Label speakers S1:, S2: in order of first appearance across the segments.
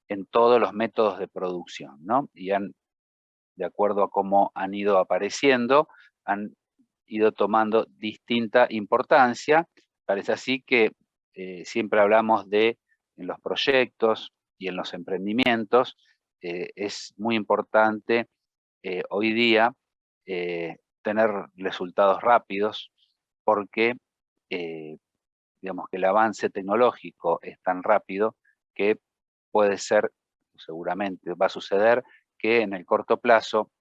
S1: en todos los métodos de producción, ¿no? Y de acuerdo a cómo han ido apareciendo, han ido tomando distinta importancia. Parece así que siempre hablamos de, en los proyectos y en los emprendimientos, es muy importante hoy día tener resultados rápidos, porque digamos que el avance tecnológico es tan rápido que puede ser, seguramente va a suceder, que en el corto plazo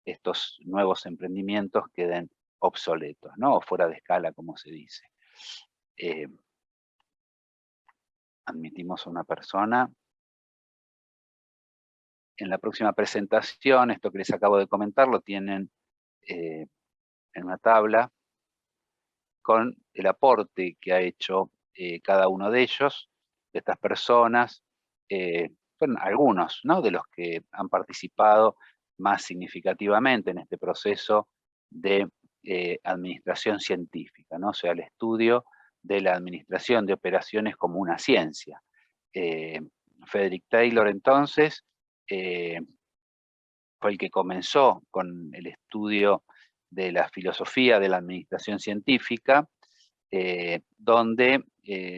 S1: estos nuevos emprendimientos queden obsoletos, ¿no? O fuera de escala, como se dice. Admitimos a una persona. En la próxima presentación, esto que les acabo de comentar, lo tienen en una tabla con el aporte que ha hecho cada uno de ellos, de estas personas, bueno, algunos, ¿no?, de los que han participado más significativamente en este proceso de administración científica, ¿no? O sea, el estudio de la administración de operaciones como una ciencia. Frederick Taylor, entonces, fue el que comenzó con el estudio de la filosofía de la administración científica, donde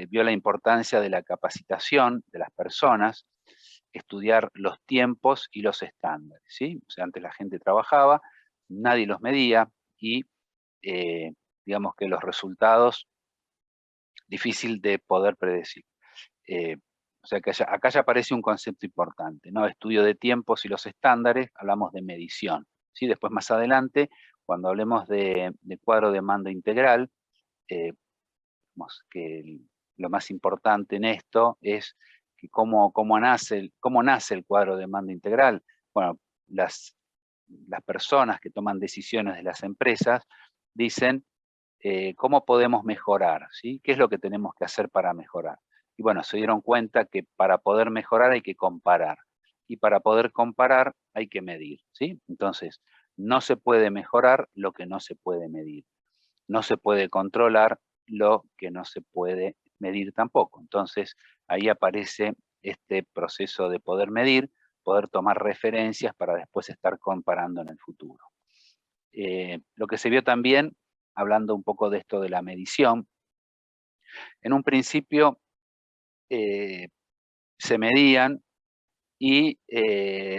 S1: vio la importancia de la capacitación de las personas, estudiar los tiempos y los estándares, ¿sí? O sea, antes la gente trabajaba, nadie los medía y digamos que los resultados difícil de poder predecir. O sea que acá ya aparece un concepto importante, ¿no? Estudio de tiempos y los estándares, hablamos de medición, ¿sí? Después más adelante, cuando hablemos de cuadro de mando integral, que lo más importante en esto es que cómo nace el cuadro de mando integral. Bueno, las personas que toman decisiones de las empresas dicen cómo podemos mejorar, ¿sí? ¿Qué es lo que tenemos que hacer para mejorar? Y bueno, se dieron cuenta que para poder mejorar hay que comparar. Y para poder comparar hay que medir, ¿sí? Entonces, no se puede mejorar lo que no se puede medir. No se puede controlar lo que no se puede medir tampoco. Entonces, ahí aparece este proceso de poder medir, poder tomar referencias para después estar comparando en el futuro. Lo que se vio también, hablando un poco de esto de la medición, en un principio se medían y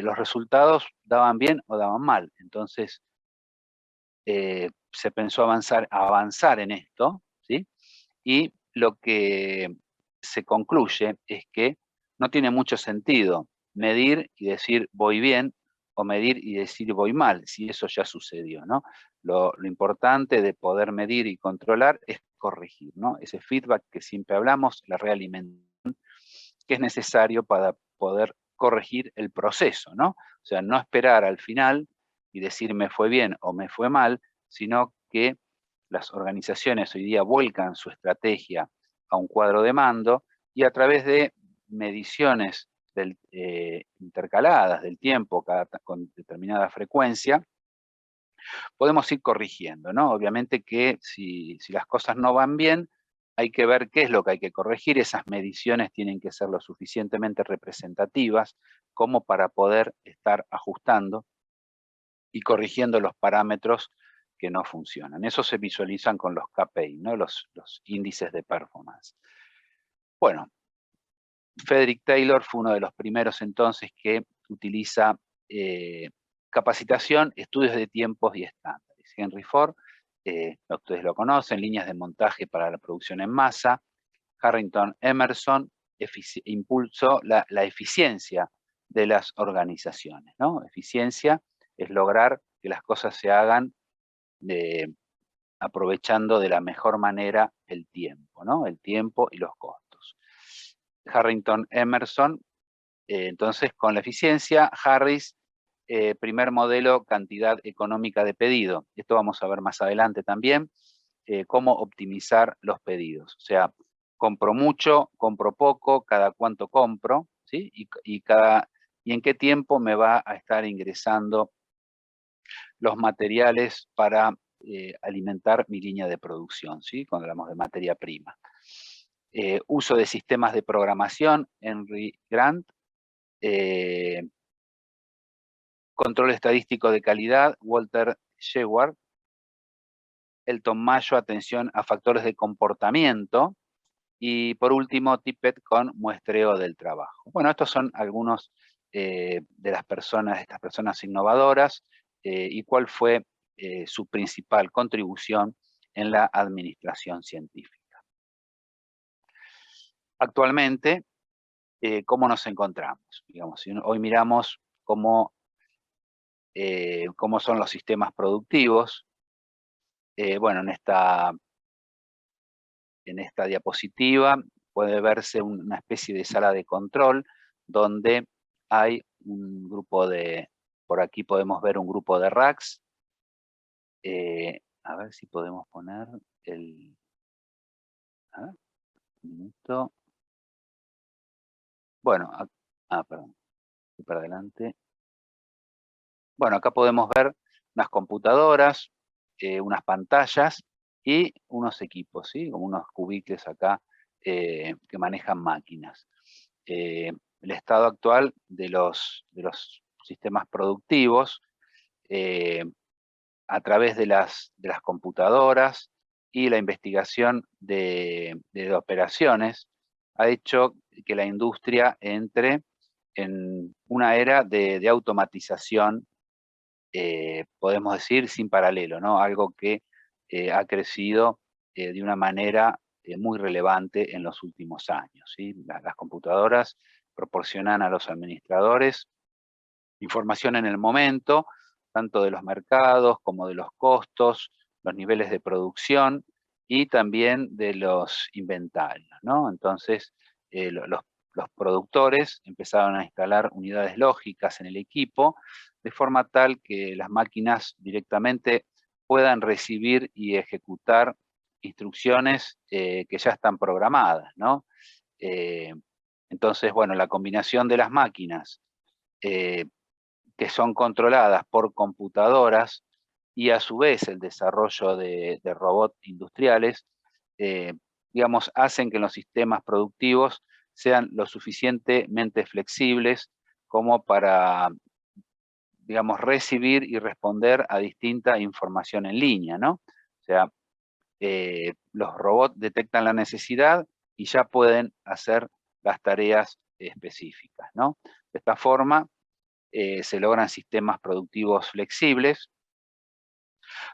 S1: los resultados daban bien o daban mal. Entonces se pensó avanzar en esto, ¿sí? Y lo que se concluye es que no tiene mucho sentido medir y decir voy bien, o medir y decir voy mal, si eso ya sucedió, ¿no? Lo importante de poder medir y controlar es corregir, ¿no? Ese feedback que siempre hablamos, la realimentación, que es necesario para poder corregir el proceso, ¿no? O sea, no esperar al final y decir me fue bien o me fue mal, sino que las organizaciones hoy día vuelcan su estrategia a un cuadro de mando y a través de mediciones intercaladas del tiempo con determinada frecuencia, podemos ir corrigiendo, ¿no? Obviamente que si las cosas no van bien, hay que ver qué es lo que hay que corregir. Esas mediciones tienen que ser lo suficientemente representativas como para poder estar ajustando y corrigiendo los parámetros que no funcionan. Eso se visualizan con los KPI, ¿no? Los índices de performance. Bueno, Frederick Taylor fue uno de los primeros entonces que utiliza capacitación, estudios de tiempos y estándares. Henry Ford, ustedes lo conocen, líneas de montaje para la producción en masa. Harrington Emerson impulsó la eficiencia de las organizaciones, ¿no? Eficiencia es lograr que las cosas se hagan aprovechando de la mejor manera el tiempo, ¿no? El tiempo y los costos. Harrington Emerson, entonces con la eficiencia. Harris, primer modelo, cantidad económica de pedido. Esto vamos a ver más adelante también, cómo optimizar los pedidos. O sea, compro mucho, compro poco, cada cuánto compro, ¿sí? Y en qué tiempo me va a estar ingresando los materiales para alimentar mi línea de producción, ¿sí? Cuando hablamos de materia prima. uso de sistemas de programación, Henry Grant, control estadístico de calidad, Walter Sheward, Elton Mayo, atención a factores de comportamiento, y por último, Tippett con muestreo del trabajo. Bueno, estos son algunos de estas personas innovadoras, y cuál fue su principal contribución en la administración científica. Actualmente, ¿cómo nos encontramos? Digamos, si hoy miramos cómo son los sistemas productivos. Bueno, en esta diapositiva puede verse una especie de sala de control donde hay un grupo por aquí podemos ver un grupo de racks. A ver si podemos poner a ver, un minuto. Bueno, perdón, estoy para adelante. Bueno, acá podemos ver unas computadoras, unas pantallas y unos equipos, ¿sí? Como unos cubículos acá que manejan máquinas. El estado actual de los sistemas productivos a través de las computadoras y la investigación de operaciones ha hecho que la industria entre en una era de automatización, podemos decir, sin paralelo, ¿no? Algo que ha crecido de una manera muy relevante en los últimos años, ¿sí? Las computadoras proporcionan a los administradores información en el momento, tanto de los mercados como de los costos, los niveles de producción y también de los inventarios, ¿no? Entonces, los productores empezaron a instalar unidades lógicas en el equipo, de forma tal que las máquinas directamente puedan recibir y ejecutar instrucciones que ya están programadas, ¿no? Entonces, bueno, la combinación de las máquinas que son controladas por computadoras y a su vez el desarrollo de robots industriales, digamos, hacen que los sistemas productivos sean lo suficientemente flexibles como para, digamos, recibir y responder a distinta información en línea, ¿no? O sea, los robots detectan la necesidad y ya pueden hacer las tareas específicas, ¿no? De esta forma, se logran sistemas productivos flexibles,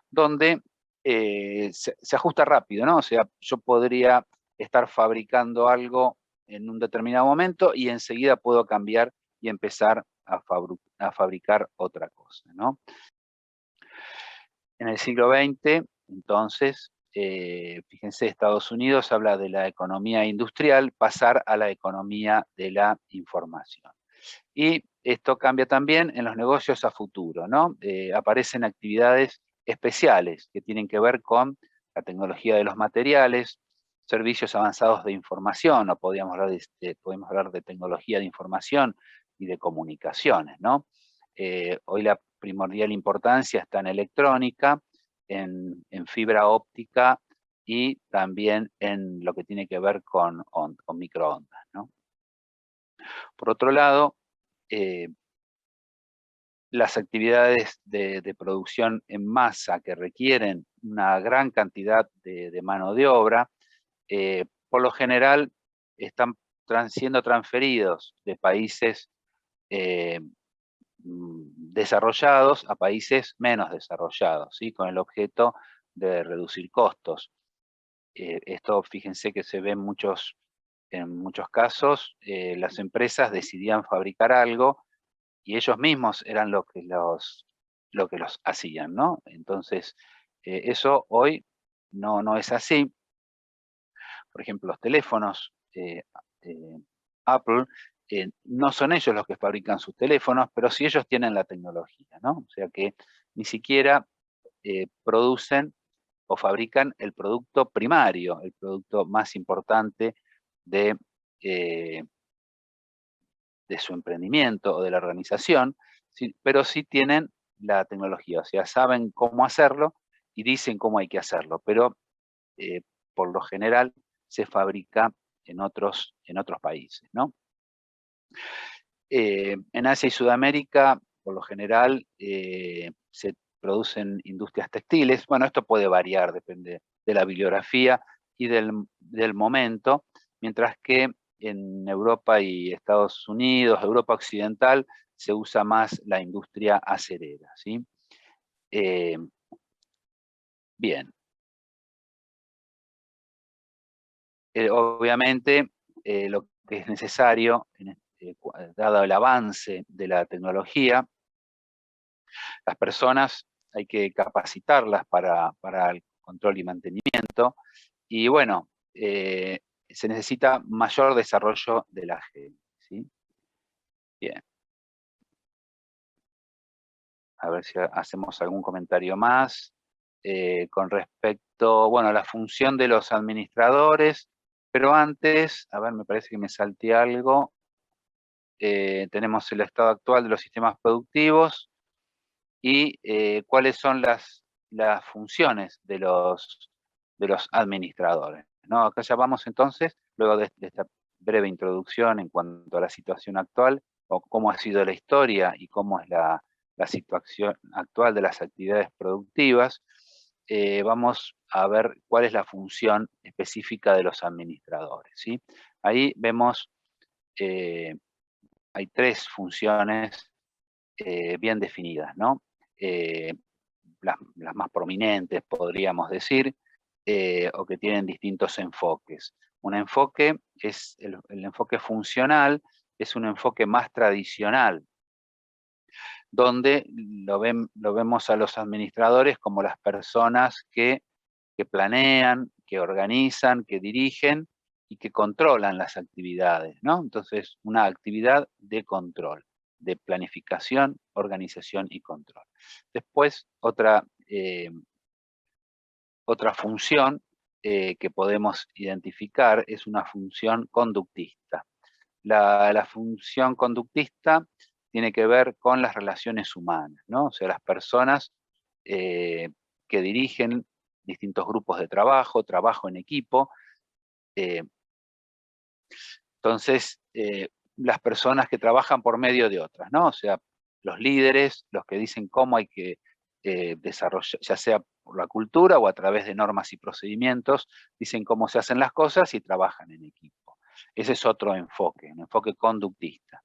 S1: donde se ajusta rápido, ¿no? O sea, yo podría estar fabricando algo en un determinado momento y enseguida puedo cambiar y empezar a fabricar otra cosa, ¿no? En el siglo XX, entonces, fíjense, Estados Unidos habla de la economía industrial, pasar a la economía de la información. Y esto cambia también en los negocios a futuro, ¿no? Aparecen actividades especiales que tienen que ver con la tecnología de los materiales, servicios avanzados de información, o podemos hablar de tecnología de información y de comunicaciones, ¿no? Hoy la primordial importancia está en electrónica, en fibra óptica y también en lo que tiene que ver con microondas, ¿no? Por otro lado, las actividades de producción en masa que requieren una gran cantidad de mano de obra, por lo general están siendo transferidos de países desarrollados a países menos desarrollados, ¿sí? Con el objeto de reducir costos. Esto, fíjense que se ve en muchos casos, las empresas decidían fabricar algo y ellos mismos eran lo que los hacían, ¿no? Entonces, eso hoy no es así. Por ejemplo, los teléfonos Apple, no son ellos los que fabrican sus teléfonos, pero sí ellos tienen la tecnología, ¿no? O sea que ni siquiera producen o fabrican el producto primario, el producto más importante de, eh, de su emprendimiento o de la organización, sí, pero sí tienen la tecnología, o sea, saben cómo hacerlo y dicen cómo hay que hacerlo, pero por lo general se fabrica en otros países, ¿no? En Asia y Sudamérica, por lo general, se producen industrias textiles. Bueno, esto puede variar, depende de la bibliografía y del momento, mientras que en Europa y Estados Unidos, Europa Occidental, se usa más la industria acerera, ¿sí? Bien. Obviamente, lo que es necesario, dado el avance de la tecnología, las personas hay que capacitarlas para el control y mantenimiento, y bueno, se necesita mayor desarrollo de la gente, ¿sí? Bien. A ver si hacemos algún comentario más. Con respecto, bueno, a la función de los administradores, pero antes, a ver, me parece que me salté algo. Tenemos el estado actual de los sistemas productivos y cuáles son las funciones de los administradores, ¿no? Acá ya vamos entonces, luego de esta breve introducción en cuanto a la situación actual, o cómo ha sido la historia y cómo es la situación actual de las actividades productivas, vamos a ver cuál es la función específica de los administradores, ¿sí? Ahí vemos, hay tres funciones bien definidas, ¿no? Las más prominentes, podríamos decir, o que tienen distintos enfoques. Un enfoque es el enfoque funcional, es un enfoque más tradicional, donde lo vemos a los administradores como las personas que planean, que organizan, que dirigen y que controlan las actividades, ¿no? Entonces, una actividad de control, de planificación, organización y control. Después, otra función que podemos identificar es una función conductista. La función conductista tiene que ver con las relaciones humanas, ¿no? O sea, las personas que dirigen distintos grupos de trabajo, trabajo en equipo. Entonces, las personas que trabajan por medio de otras, ¿no? O sea, los líderes, los que dicen cómo hay que desarrollar, ya sea por la cultura o a través de normas y procedimientos, dicen cómo se hacen las cosas y trabajan en equipo. Ese es otro enfoque, un enfoque conductista.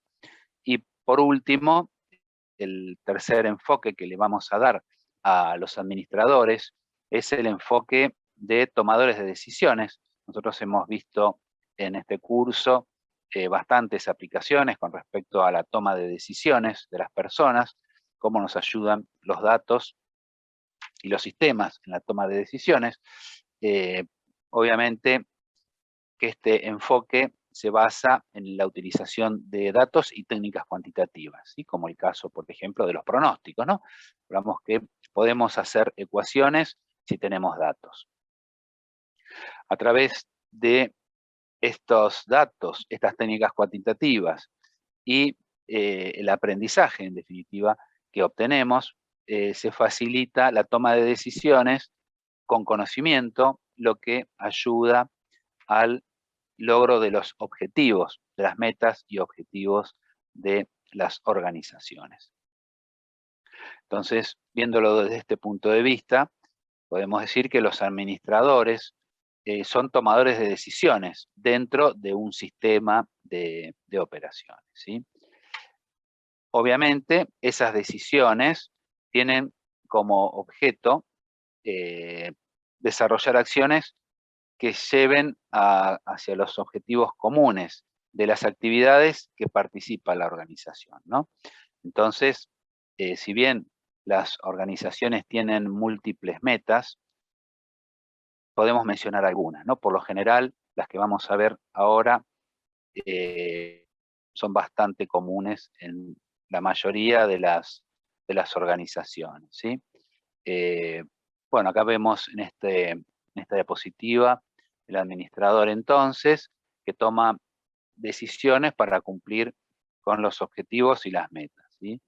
S1: Y por último, el tercer enfoque que le vamos a dar a los administradores es el enfoque de tomadores de decisiones. Nosotros hemos visto en este curso bastantes aplicaciones con respecto a la toma de decisiones de las personas, cómo nos ayudan los datos y los sistemas en la toma de decisiones. Obviamente que este enfoque se basa en la utilización de datos y técnicas cuantitativas, ¿sí? Como el caso, por ejemplo, de los pronósticos, ¿no? Hablamos que podemos hacer ecuaciones si tenemos datos. A través de estos datos, estas técnicas cuantitativas y el aprendizaje, en definitiva, que obtenemos, se facilita la toma de decisiones con conocimiento, lo que ayuda al logro de los objetivos, de las metas y objetivos de las organizaciones. Entonces, viéndolo desde este punto de vista, podemos decir que los administradores son tomadores de decisiones dentro de un sistema de operaciones, ¿sí? Obviamente, esas decisiones tienen como objeto desarrollar acciones que lleven hacia los objetivos comunes de las actividades que participa la organización, ¿no? Entonces, si bien las organizaciones tienen múltiples metas, podemos mencionar algunas, ¿no? Por lo general, las que vamos a ver ahora son bastante comunes en la mayoría de las organizaciones, ¿sí? Bueno, acá vemos en esta diapositiva el administrador entonces que toma decisiones para cumplir con los objetivos y las metas, ¿sí?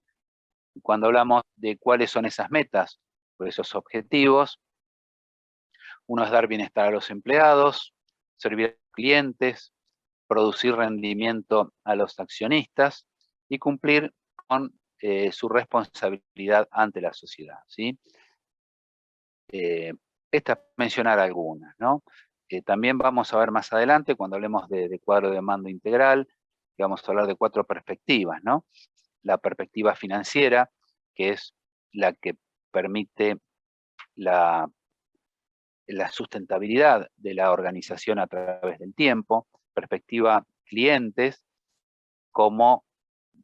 S1: Y cuando hablamos de cuáles son esas metas o esos objetivos, uno es dar bienestar a los empleados, servir a los clientes, producir rendimiento a los accionistas y cumplir con su responsabilidad ante la sociedad, ¿sí? Estas mencionar algunas, ¿no? También vamos a ver más adelante, cuando hablemos de cuadro de mando integral, que vamos a hablar de 4 perspectivas, ¿no? La perspectiva financiera, que es la que permite la sustentabilidad de la organización a través del tiempo. Perspectiva clientes como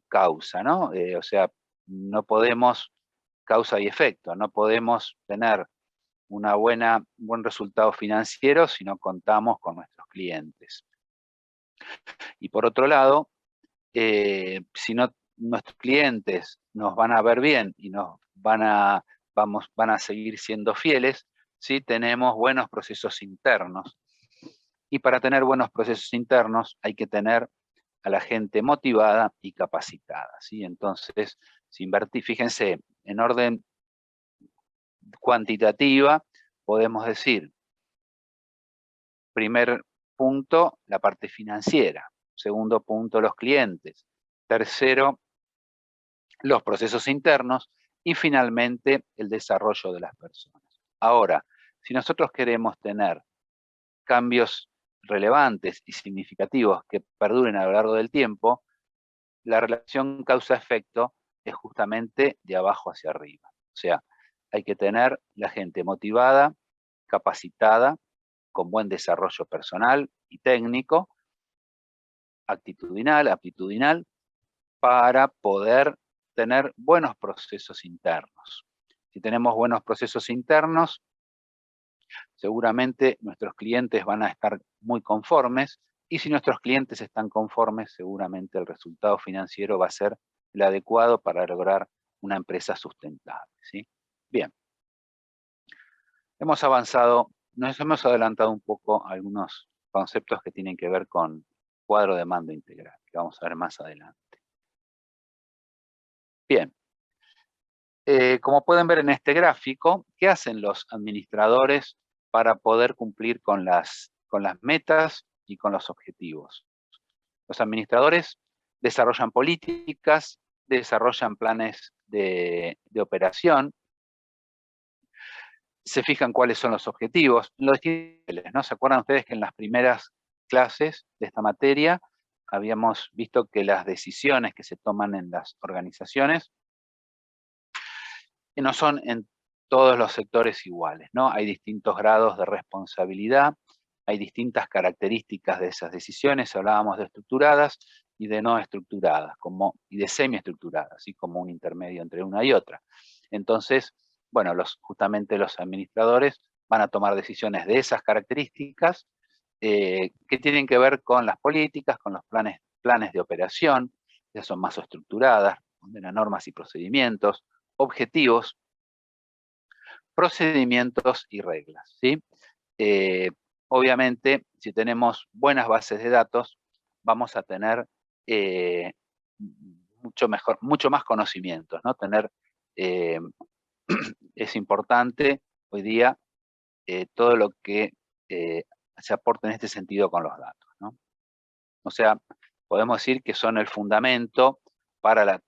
S1: causa, ¿no? O sea, no podemos, causa y efecto, no podemos tener un buen resultado financiero si no contamos con nuestros clientes. Y por otro lado, si no, nuestros clientes nos van a ver bien y nos van a seguir siendo fieles, si tenemos buenos procesos internos. Y para tener buenos procesos internos hay que tener a la gente motivada y capacitada, ¿sí? Entonces, fíjense, en orden cuantitativa, podemos decir, primer punto, la parte financiera. Segundo punto, los clientes. Tercero, los procesos internos. Y finalmente, el desarrollo de las personas. Ahora, si nosotros queremos tener cambios relevantes y significativos que perduren a lo largo del tiempo, la relación causa-efecto es justamente de abajo hacia arriba. O sea, hay que tener la gente motivada, capacitada, con buen desarrollo personal y técnico, aptitudinal, para poder tener buenos procesos internos. Si tenemos buenos procesos internos, seguramente nuestros clientes van a estar muy conformes, y si nuestros clientes están conformes, seguramente el resultado financiero va a ser el adecuado para lograr una empresa sustentable, ¿sí? Bien. Hemos avanzado, nos hemos adelantado un poco a algunos conceptos que tienen que ver con cuadro de mando integral, que vamos a ver más adelante. Bien. Como pueden ver en este gráfico, ¿qué hacen los administradores para poder cumplir con las metas y con los objetivos? Los administradores desarrollan políticas, desarrollan planes de operación, se fijan cuáles son los objetivos, los distintos niveles, ¿no? ¿Se acuerdan ustedes que en las primeras clases de esta materia habíamos visto que las decisiones que se toman en las organizaciones no son en todos los sectores iguales, ¿no? Hay distintos grados de responsabilidad, hay distintas características de esas decisiones, hablábamos de estructuradas y de no estructuradas, y de semiestructuradas, así como un intermedio entre una y otra. Entonces, bueno, justamente los administradores van a tomar decisiones de esas características que tienen que ver con las políticas, con los planes de operación, que son más estructuradas, condenan normas y procedimientos, objetivos, procedimientos y reglas, ¿sí? Obviamente, si tenemos buenas bases de datos, vamos a tener mucho más conocimientos, ¿no? Es importante hoy día todo lo que se aporta en este sentido con los datos, ¿no? O sea, podemos decir que son el fundamento para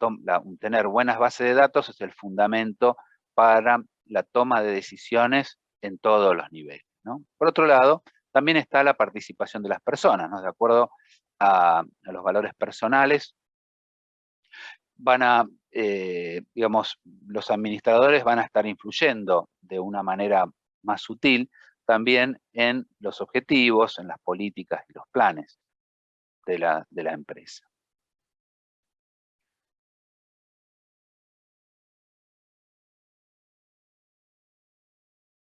S1: tener buenas bases de datos, es el fundamento para la toma de decisiones en todos los niveles, ¿no? Por otro lado, también está la participación de las personas, ¿no? De acuerdo a los valores personales, digamos, los administradores van a estar influyendo de una manera más sutil también en los objetivos, en las políticas y los planes de la empresa.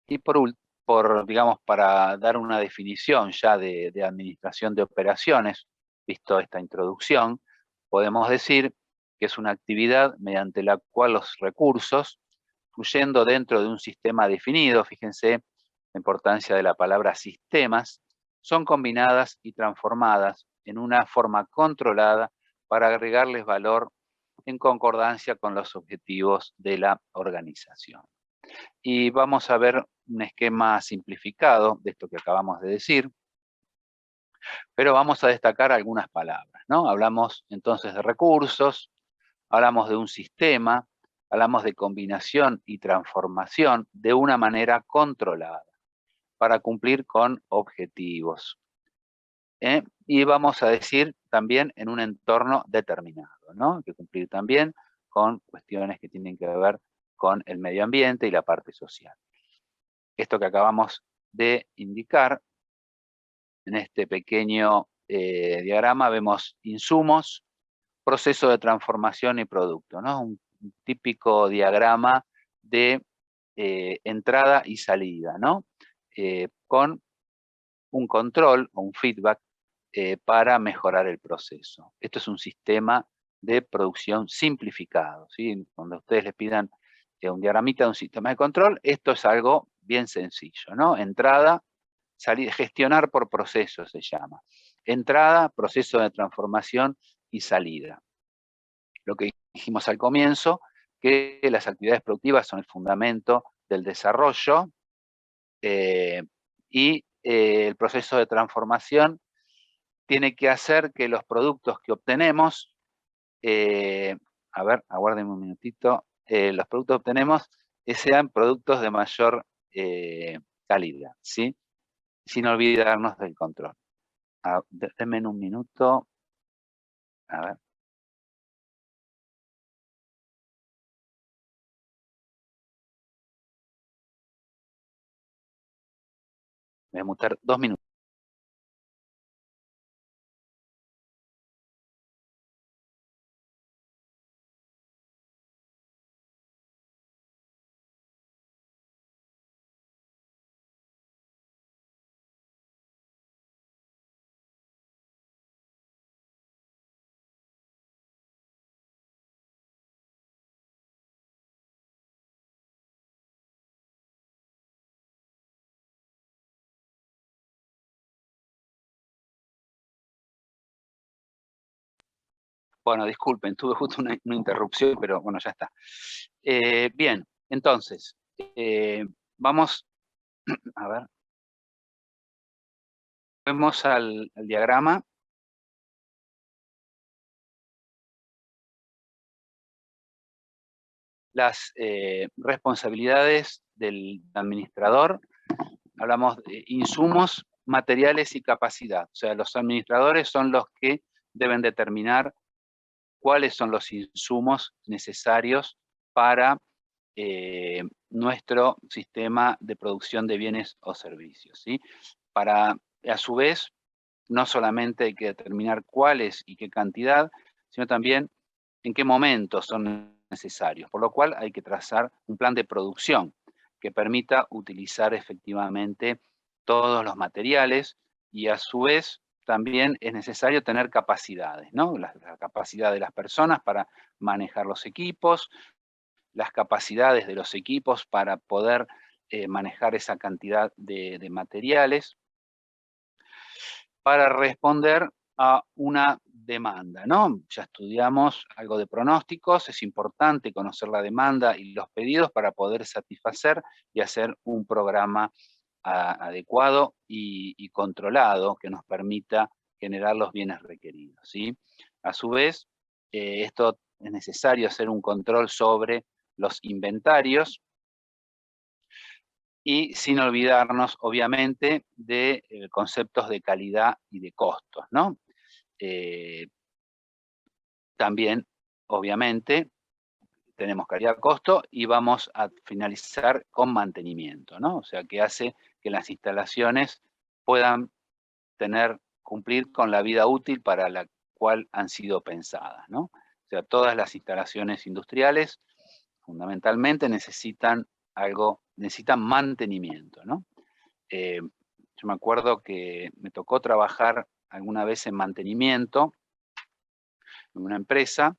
S1: Y digamos, para dar una definición ya de administración de operaciones, visto esta introducción, podemos decir que es una actividad mediante la cual los recursos, fluyendo dentro de un sistema definido, fíjense la importancia de la palabra sistemas, son combinadas y transformadas en una forma controlada para agregarles valor en concordancia con los objetivos de la organización. Y vamos a ver un esquema simplificado de esto que acabamos de decir. Pero vamos a destacar algunas palabras, ¿no? Hablamos entonces de recursos, hablamos de un sistema, hablamos de combinación y transformación de una manera controlada para cumplir con objetivos. Y vamos a decir también en un entorno determinado, ¿no? Hay que cumplir también con cuestiones que tienen que ver con el medio ambiente y la parte social. Esto que acabamos de indicar, en este pequeño diagrama vemos insumos, proceso de transformación y producto, ¿no? Un típico diagrama de entrada y salida, ¿no? Con un control o un feedback para mejorar el proceso. Esto es un sistema de producción simplificado, ¿sí? Cuando ustedes les pidan un diagramita de un sistema de control, esto es algo bien sencillo, ¿no? Entrada, salida, gestionar por proceso se llama. Entrada, proceso de transformación y salida. Lo que dijimos al comienzo, que las actividades productivas son el fundamento del desarrollo y el proceso de transformación tiene que hacer que los productos que obtenemos, a ver, aguárdenme un minutito, los productos que obtenemos sean productos de mayor calidad, ¿sí? Sin olvidarnos del control. Denme un minuto, a ver. Voy a mutar 2 minutos. Bueno, disculpen, tuve justo una interrupción, pero bueno, ya está. Bien, entonces, vamos, a ver, vemos al diagrama. Las responsabilidades del administrador, hablamos de insumos, materiales y capacidad. O sea, los administradores son los que deben determinar cuáles son los insumos necesarios para nuestro sistema de producción de bienes o servicios, ¿sí? Para, a su vez, no solamente hay que determinar cuáles y qué cantidad, sino también en qué momentos son necesarios, por lo cual hay que trazar un plan de producción que permita utilizar efectivamente todos los materiales y a su vez también es necesario tener capacidades, ¿no? La capacidad de las personas para manejar los equipos, las capacidades de los equipos para poder manejar esa cantidad de materiales, para responder a una demanda, ¿no? Ya estudiamos algo de pronósticos, es importante conocer la demanda y los pedidos para poder satisfacer y hacer un programa adecuado y controlado que nos permita generar los bienes requeridos, ¿sí? A su vez, esto es necesario hacer un control sobre los inventarios, y sin olvidarnos, obviamente, de conceptos de calidad y de costos, ¿no? También, obviamente, tenemos calidad-costo y vamos a finalizar con mantenimiento, ¿no? O sea, que hace que las instalaciones puedan cumplir con la vida útil para la cual han sido pensadas, ¿no? O sea, todas las instalaciones industriales fundamentalmente necesitan mantenimiento, ¿no? Yo me acuerdo que me tocó trabajar alguna vez en mantenimiento en una empresa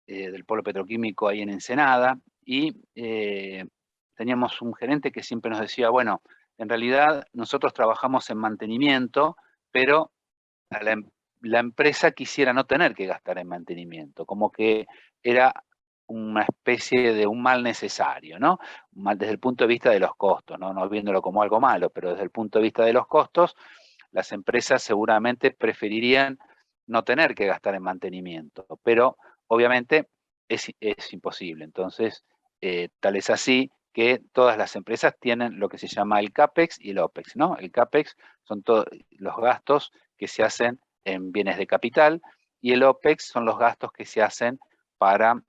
S1: del polo petroquímico ahí en Ensenada, y teníamos un gerente que siempre nos decía, bueno, en realidad nosotros trabajamos en mantenimiento, pero la empresa quisiera no tener que gastar en mantenimiento, como que era una especie de un mal necesario, ¿no? Mal desde el punto de vista de los costos, ¿no? No viéndolo como algo malo, pero desde el punto de vista de los costos, las empresas seguramente preferirían no tener que gastar en mantenimiento, pero obviamente es imposible. Entonces, tal es así que todas las empresas tienen lo que se llama el CAPEX y el OPEX, ¿no? El CAPEX son todos los gastos que se hacen en bienes de capital y el OPEX son los gastos que se hacen para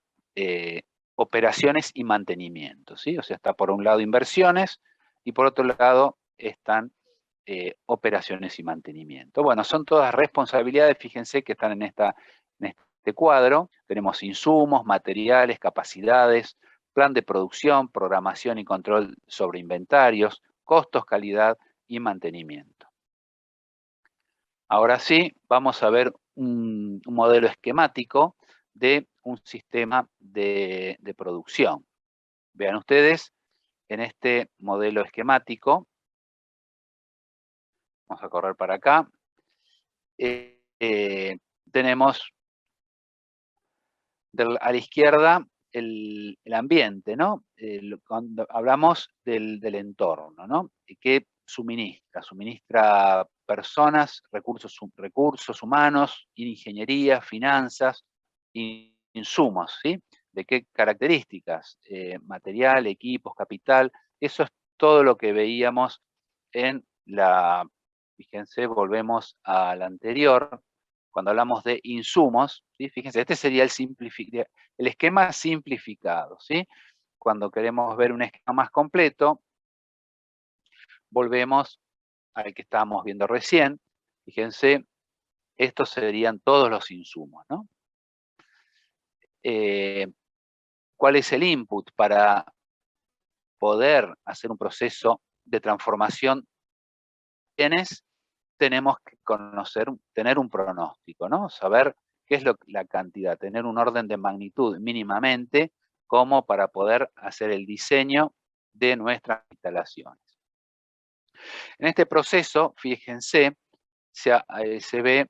S1: operaciones y mantenimiento, ¿sí? O sea, está por un lado inversiones y por otro lado están operaciones y mantenimiento. Bueno, son todas responsabilidades, fíjense que están en este cuadro. Tenemos insumos, materiales, capacidades, plan de producción, programación y control sobre inventarios, costos, calidad y mantenimiento. Ahora sí, vamos a ver un modelo esquemático de un sistema de producción. Vean ustedes, en este modelo esquemático, vamos a correr para acá, tenemos a la izquierda el ambiente, ¿no? Cuando hablamos del entorno, ¿no? ¿Qué suministra? Suministra personas, recursos humanos, ingeniería, finanzas, insumos, ¿sí? ¿De qué características? Material, equipos, capital. Eso es todo lo que veíamos en la, fíjense, volvemos a la anterior, cuando hablamos de insumos, ¿sí? Fíjense, este sería el esquema simplificado, ¿sí? Cuando queremos ver un esquema más completo, volvemos al que estábamos viendo recién. Fíjense, estos serían todos los insumos, ¿no? ¿Cuál es el input para poder hacer un proceso de transformación? Tenemos que tener un pronóstico, ¿no? Saber qué es la cantidad, tener un orden de magnitud mínimamente como para poder hacer el diseño de nuestras instalaciones. En este proceso, fíjense, se ve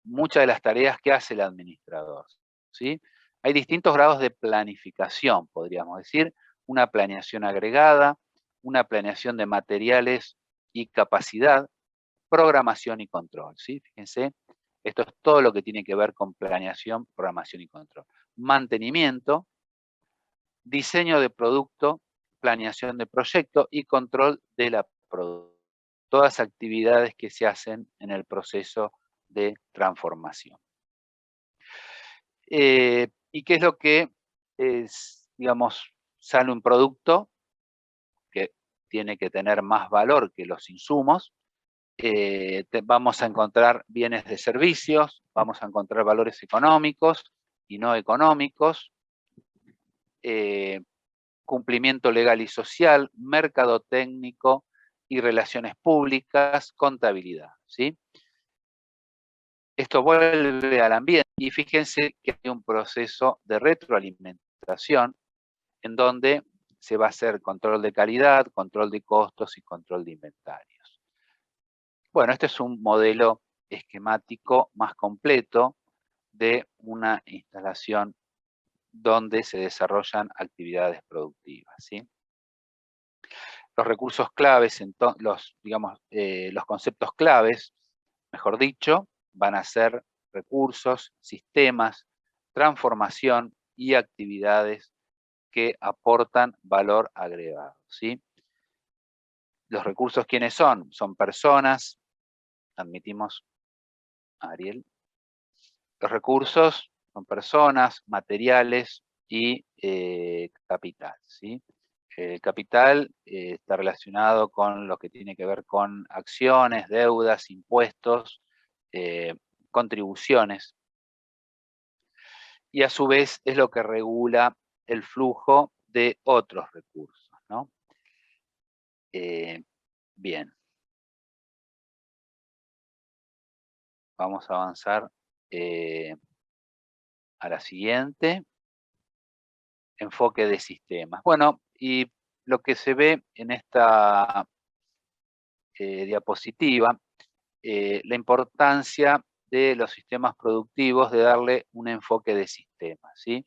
S1: muchas de las tareas que hace el administrador, ¿sí? Hay distintos grados de planificación, podríamos decir, una planeación agregada, una planeación de materiales y capacidad, programación y control, ¿sí? Fíjense, esto es todo lo que tiene que ver con planeación, programación y control. Mantenimiento, diseño de producto, planeación de proyecto y control de la producción. Todas actividades que se hacen en el proceso de transformación. ¿Y qué es lo que digamos, sale un producto que tiene que tener más valor que los insumos? Vamos a encontrar bienes de servicios, vamos a encontrar valores económicos y no económicos, cumplimiento legal y social, mercado técnico y relaciones públicas, contabilidad, ¿sí? Esto vuelve al ambiente y fíjense que hay un proceso de retroalimentación en donde se va a hacer control de calidad, control de costos y control de inventarios. Bueno, este es un modelo esquemático más completo de una instalación donde se desarrollan actividades productivas, ¿sí? Los recursos claves, los conceptos claves, mejor dicho, van a ser recursos, sistemas, transformación y actividades que aportan valor agregado, ¿sí? Los recursos, ¿quiénes son? Son personas, admitimos a Ariel. Los recursos son personas, materiales y capital, ¿sí? El capital está relacionado con lo que tiene que ver con acciones, deudas, impuestos, contribuciones. Y a su vez es lo que regula el flujo de otros recursos, ¿no? Bien. Vamos a avanzar a la siguiente. Enfoque de sistemas. Bueno, y lo que se ve en esta diapositiva, la importancia de los sistemas productivos de darle un enfoque de sistemas, ¿sí?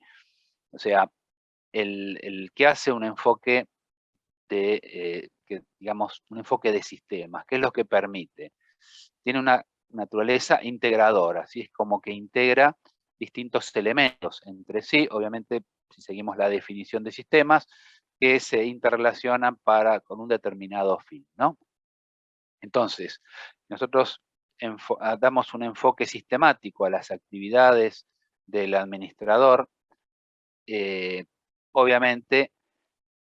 S1: O sea, el que hace un enfoque de digamos, un enfoque de sistemas. ¿Qué es lo que permite? Tiene una naturaleza integradora, ¿sí? Es como que integra distintos elementos entre sí, obviamente, si seguimos la definición de sistemas, que se interrelacionan con un determinado fin, ¿no? Entonces, nosotros damos un enfoque sistemático a las actividades del administrador, obviamente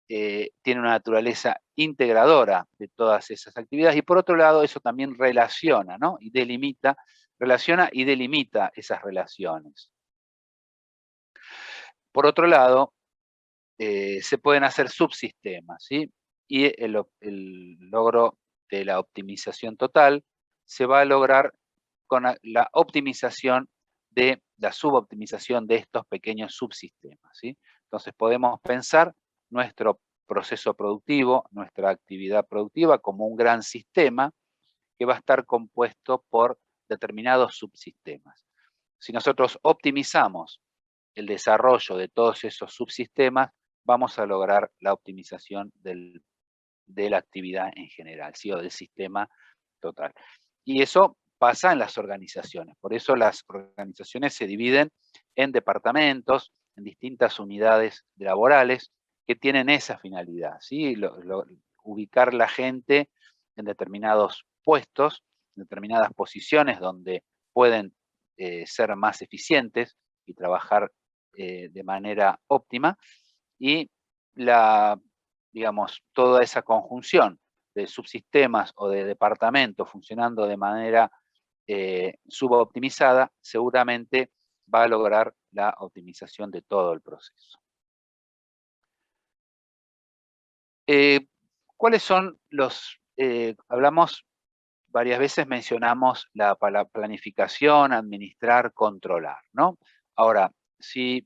S1: tiene una naturaleza integradora de todas esas actividades, y por otro lado eso también relaciona, ¿no? Y relaciona y delimita esas relaciones. Por otro lado, se pueden hacer subsistemas, ¿sí? Y el logro de la optimización total se va a lograr con la optimización de la suboptimización de estos pequeños subsistemas, ¿sí? Entonces podemos pensar nuestro proceso productivo, nuestra actividad productiva como un gran sistema que va a estar compuesto por determinados subsistemas. Si nosotros optimizamos el desarrollo de todos esos subsistemas, vamos a lograr la optimización de la actividad en general, ¿sí? O del sistema total. Y eso pasa en las organizaciones. Por eso las organizaciones se dividen en departamentos, en distintas unidades laborales que tienen esa finalidad, ¿sí? Ubicar la gente en determinados puestos, en determinadas posiciones donde pueden ser más eficientes y trabajar de manera óptima, y digamos, toda esa conjunción de subsistemas o de departamentos funcionando de manera suboptimizada, seguramente va a lograr la optimización de todo el proceso. ¿Cuáles son hablamos varias veces, mencionamos la planificación, administrar, controlar, ¿no? Ahora, si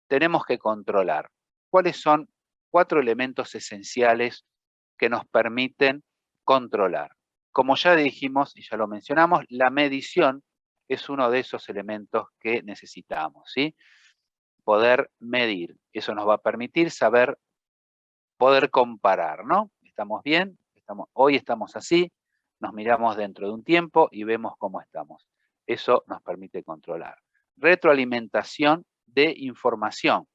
S1: tenemos que controlar, ¿cuáles son 4 elementos esenciales que nos permiten controlar? Como ya dijimos y ya lo mencionamos, la medición es uno de esos elementos que necesitamos, ¿sí? Poder medir, eso nos va a permitir poder comparar, ¿no? ¿Estamos bien? Hoy estamos así, nos miramos dentro de un tiempo y vemos cómo estamos. Eso nos permite controlar. Retroalimentación de información.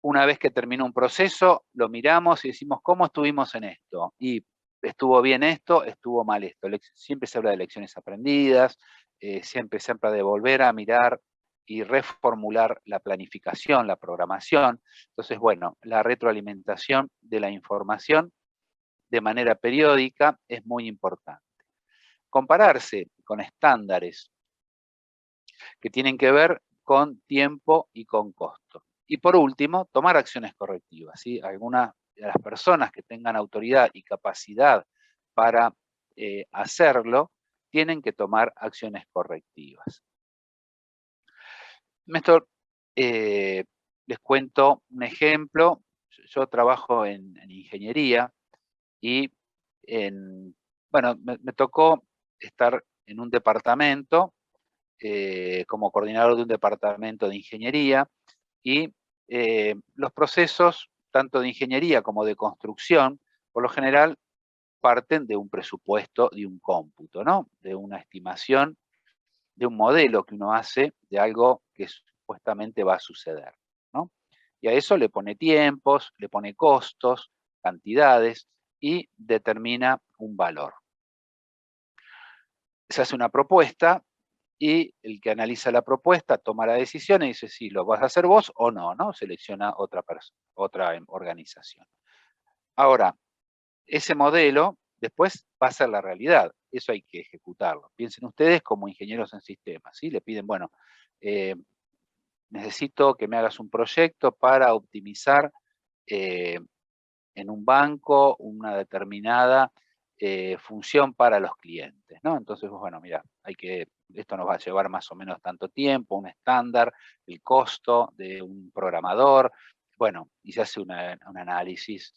S1: Una vez que termina un proceso, lo miramos y decimos, ¿cómo estuvimos en esto? Y estuvo bien esto, estuvo mal esto. Siempre se habla de lecciones aprendidas, siempre se habla de volver a mirar y reformular la planificación, la programación. Entonces, bueno, la retroalimentación de la información de manera periódica es muy importante. Compararse con estándares que tienen que ver con tiempo y con costo. Y por último, tomar acciones correctivas, ¿sí? Algunas de las personas que tengan autoridad y capacidad para hacerlo, tienen que tomar acciones correctivas. Esto, les cuento un ejemplo. Yo trabajo en ingeniería y bueno, me tocó estar en un departamento como coordinador de un departamento de ingeniería, y los procesos, tanto de ingeniería como de construcción, por lo general parten de un presupuesto, de un cómputo, ¿no? De una estimación, de un modelo que uno hace de algo que supuestamente va a suceder, ¿no? Y a eso le pone tiempos, le pone costos, cantidades, y determina un valor. Se hace una propuesta, y el que analiza la propuesta toma la decisión y dice si lo vas a hacer vos o no, ¿no? Selecciona otra organización. Ahora, ese modelo después va a ser la realidad, eso hay que ejecutarlo. Piensen ustedes como ingenieros en sistemas, ¿sí? Le piden, bueno, necesito que me hagas un proyecto para optimizar en un banco una determinada función para los clientes, ¿no? Entonces, bueno, mira, esto nos va a llevar más o menos tanto tiempo, un estándar, el costo de un programador, bueno, y se hace un análisis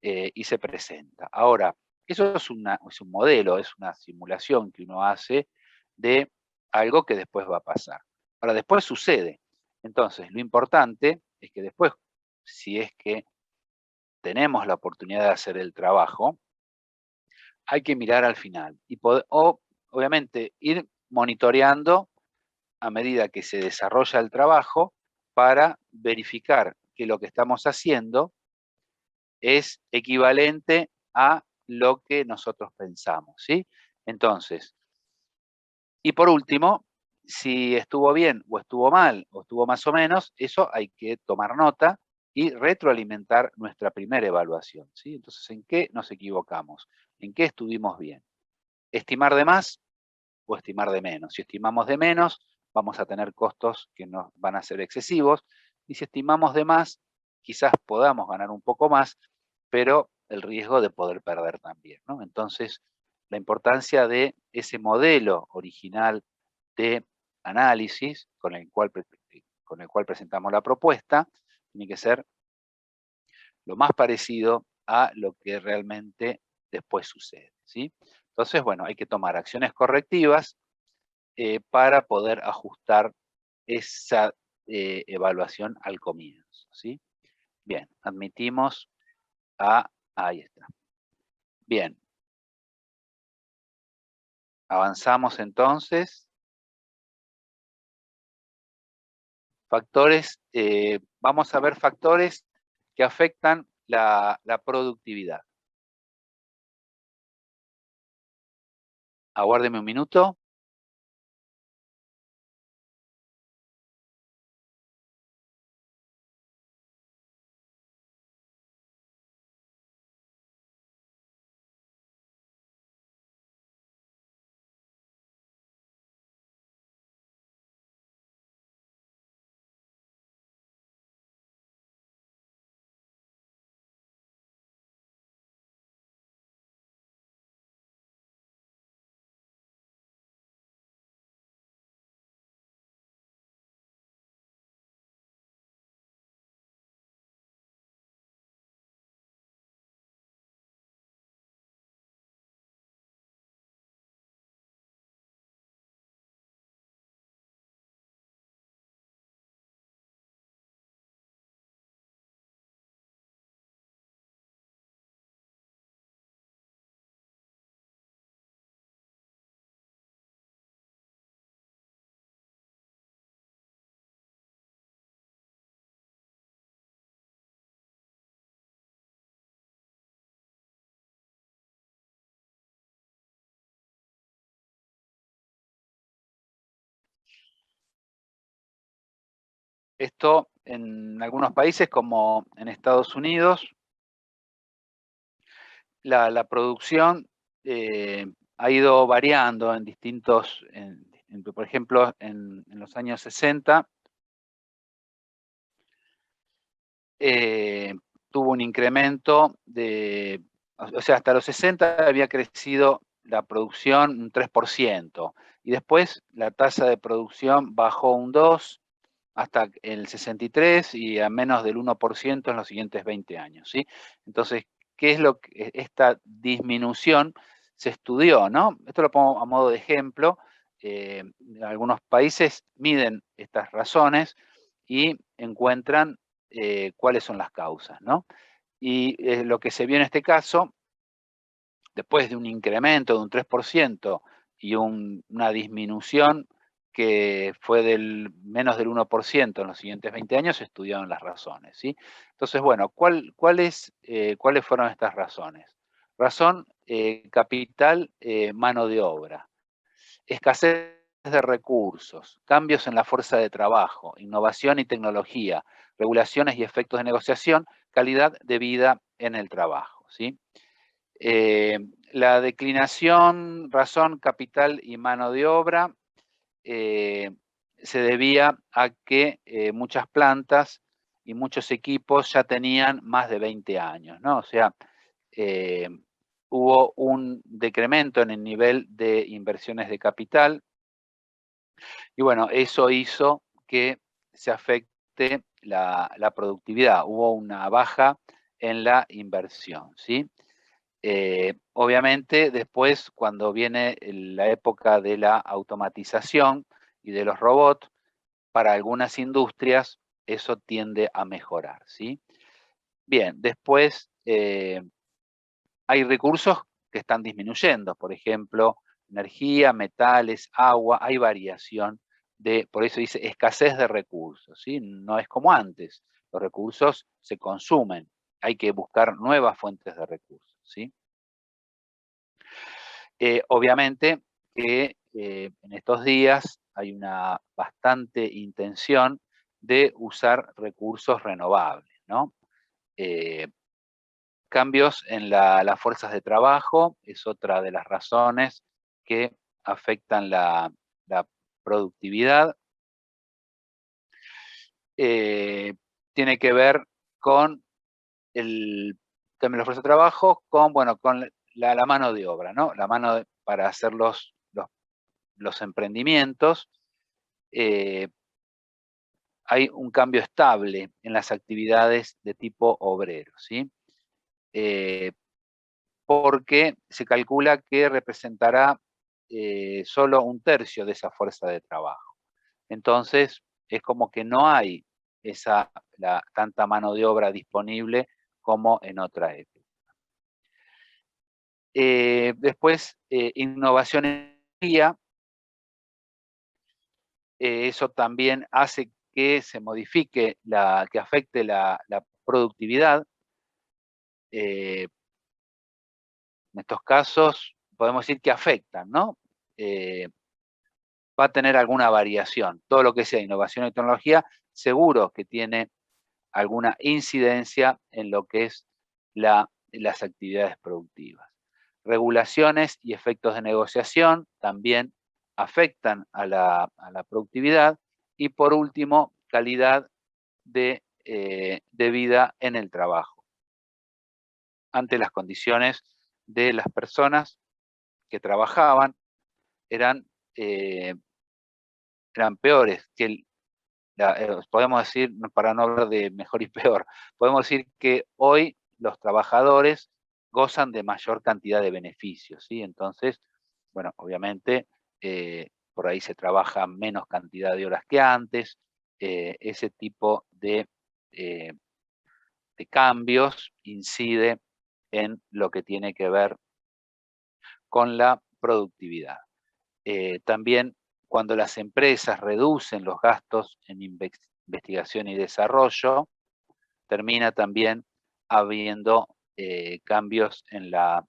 S1: y se presenta. Ahora, eso es un modelo, es una simulación que uno hace de algo que después va a pasar. Ahora, después sucede. Entonces, lo importante es que después, si es que tenemos la oportunidad de hacer el trabajo, hay que mirar al final. Obviamente, ir monitoreando a medida que se desarrolla el trabajo para verificar que lo que estamos haciendo es equivalente a lo que nosotros pensamos, ¿sí? Entonces, y por último, si estuvo bien o estuvo mal o estuvo más o menos, eso hay que tomar nota y retroalimentar nuestra primera evaluación, ¿sí? Entonces, ¿en qué nos equivocamos? ¿En qué estuvimos bien? ¿Estimar de más o estimar de menos? Si estimamos de menos, vamos a tener costos que nos van a ser excesivos, y si estimamos de más, quizás podamos ganar un poco más, pero el riesgo de poder perder también, ¿no? Entonces, la importancia de ese modelo original de análisis con el cual presentamos la propuesta tiene que ser lo más parecido a lo que realmente después sucede, ¿sí? Entonces, bueno, hay que tomar acciones correctivas para poder ajustar esa evaluación al comienzo, ¿sí? Bien, admitimos ahí está. Bien. Avanzamos entonces. Factores, vamos a ver factores que afectan la productividad. Aguárdeme un minuto. Esto en algunos países como en Estados Unidos, la producción ha ido variando en distintos, por ejemplo, en los años 60, tuvo un incremento o sea, hasta los 60 había crecido la producción un 3%, y después la tasa de producción bajó un 2% hasta el 63 y a menos del 1% en los siguientes 20 años, ¿sí? Entonces, ¿qué es lo que esta disminución se estudió, ¿no? Esto lo pongo a modo de ejemplo. Algunos países miden estas razones y encuentran cuáles son las causas, ¿no? Y lo que se vio en este caso, después de un incremento de un 3% y una disminución que fue del menos del 1% en los siguientes 20 años, se estudiaron las razones, ¿sí? Entonces, bueno, ¿cuáles fueron estas razones? Razón, capital, mano de obra, escasez de recursos, cambios en la fuerza de trabajo, innovación y tecnología, regulaciones y efectos de negociación, calidad de vida en el trabajo, ¿sí? La declinación, razón, capital y mano de obra se debía a que muchas plantas y muchos equipos ya tenían más de 20 años, ¿no? O sea, hubo un decremento en el nivel de inversiones de capital, y bueno, eso hizo que se afecte la productividad. Hubo una baja en la inversión, ¿sí? Obviamente, después, cuando viene la época de la automatización y de los robots, para algunas industrias eso tiende a mejorar, ¿sí? Bien, después hay recursos que están disminuyendo, por ejemplo, energía, metales, agua, hay variación por eso dice escasez de recursos, ¿sí? No es como antes, los recursos se consumen, hay que buscar nuevas fuentes de recursos, ¿sí? Obviamente que en estos días hay una bastante intención de usar recursos renovables, ¿no? Cambios en las fuerzas de trabajo es otra de las razones que afectan la productividad. Tiene que ver con el cambio de la fuerza de trabajo, con, bueno, con la mano de obra, ¿no? La mano para hacer los emprendimientos. Hay un cambio estable en las actividades de tipo obrero, ¿sí? Porque se calcula que representará solo 1/3 de esa fuerza de trabajo. Entonces, es como que no hay tanta mano de obra disponible como en otra época. Después, innovación en energía. Eso también hace que se modifique, que afecte la productividad. En estos casos podemos decir que afectan, ¿no? Va a tener alguna variación. Todo lo que sea innovación y tecnología, seguro que tiene alguna incidencia en lo que es las actividades productivas. Regulaciones y efectos de negociación también afectan a la productividad. Y por último, calidad de vida en el trabajo, ante las condiciones de las personas que trabajaban eran, eran peores que podemos decir, para no hablar de mejor y peor, podemos decir que hoy los trabajadores gozan de mayor cantidad de beneficios, ¿sí? Entonces, bueno, obviamente, por ahí se trabaja menos cantidad de horas que antes, ese tipo de cambios incide en lo que tiene que ver con la productividad. También cuando las empresas reducen los gastos en investigación y desarrollo, termina también habiendo cambios en la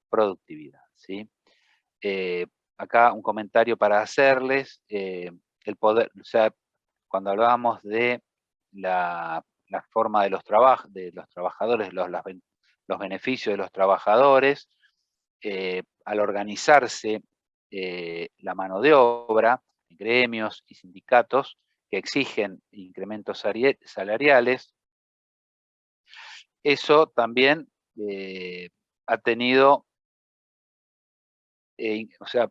S1: productividad, ¿sí? Acá un comentario para hacerles. El poder, o sea, cuando hablábamos de la forma de los trabajadores, los beneficios de los trabajadores, al organizarse la mano de obra, gremios y sindicatos que exigen incrementos salariales, eso también ha tenido, o sea,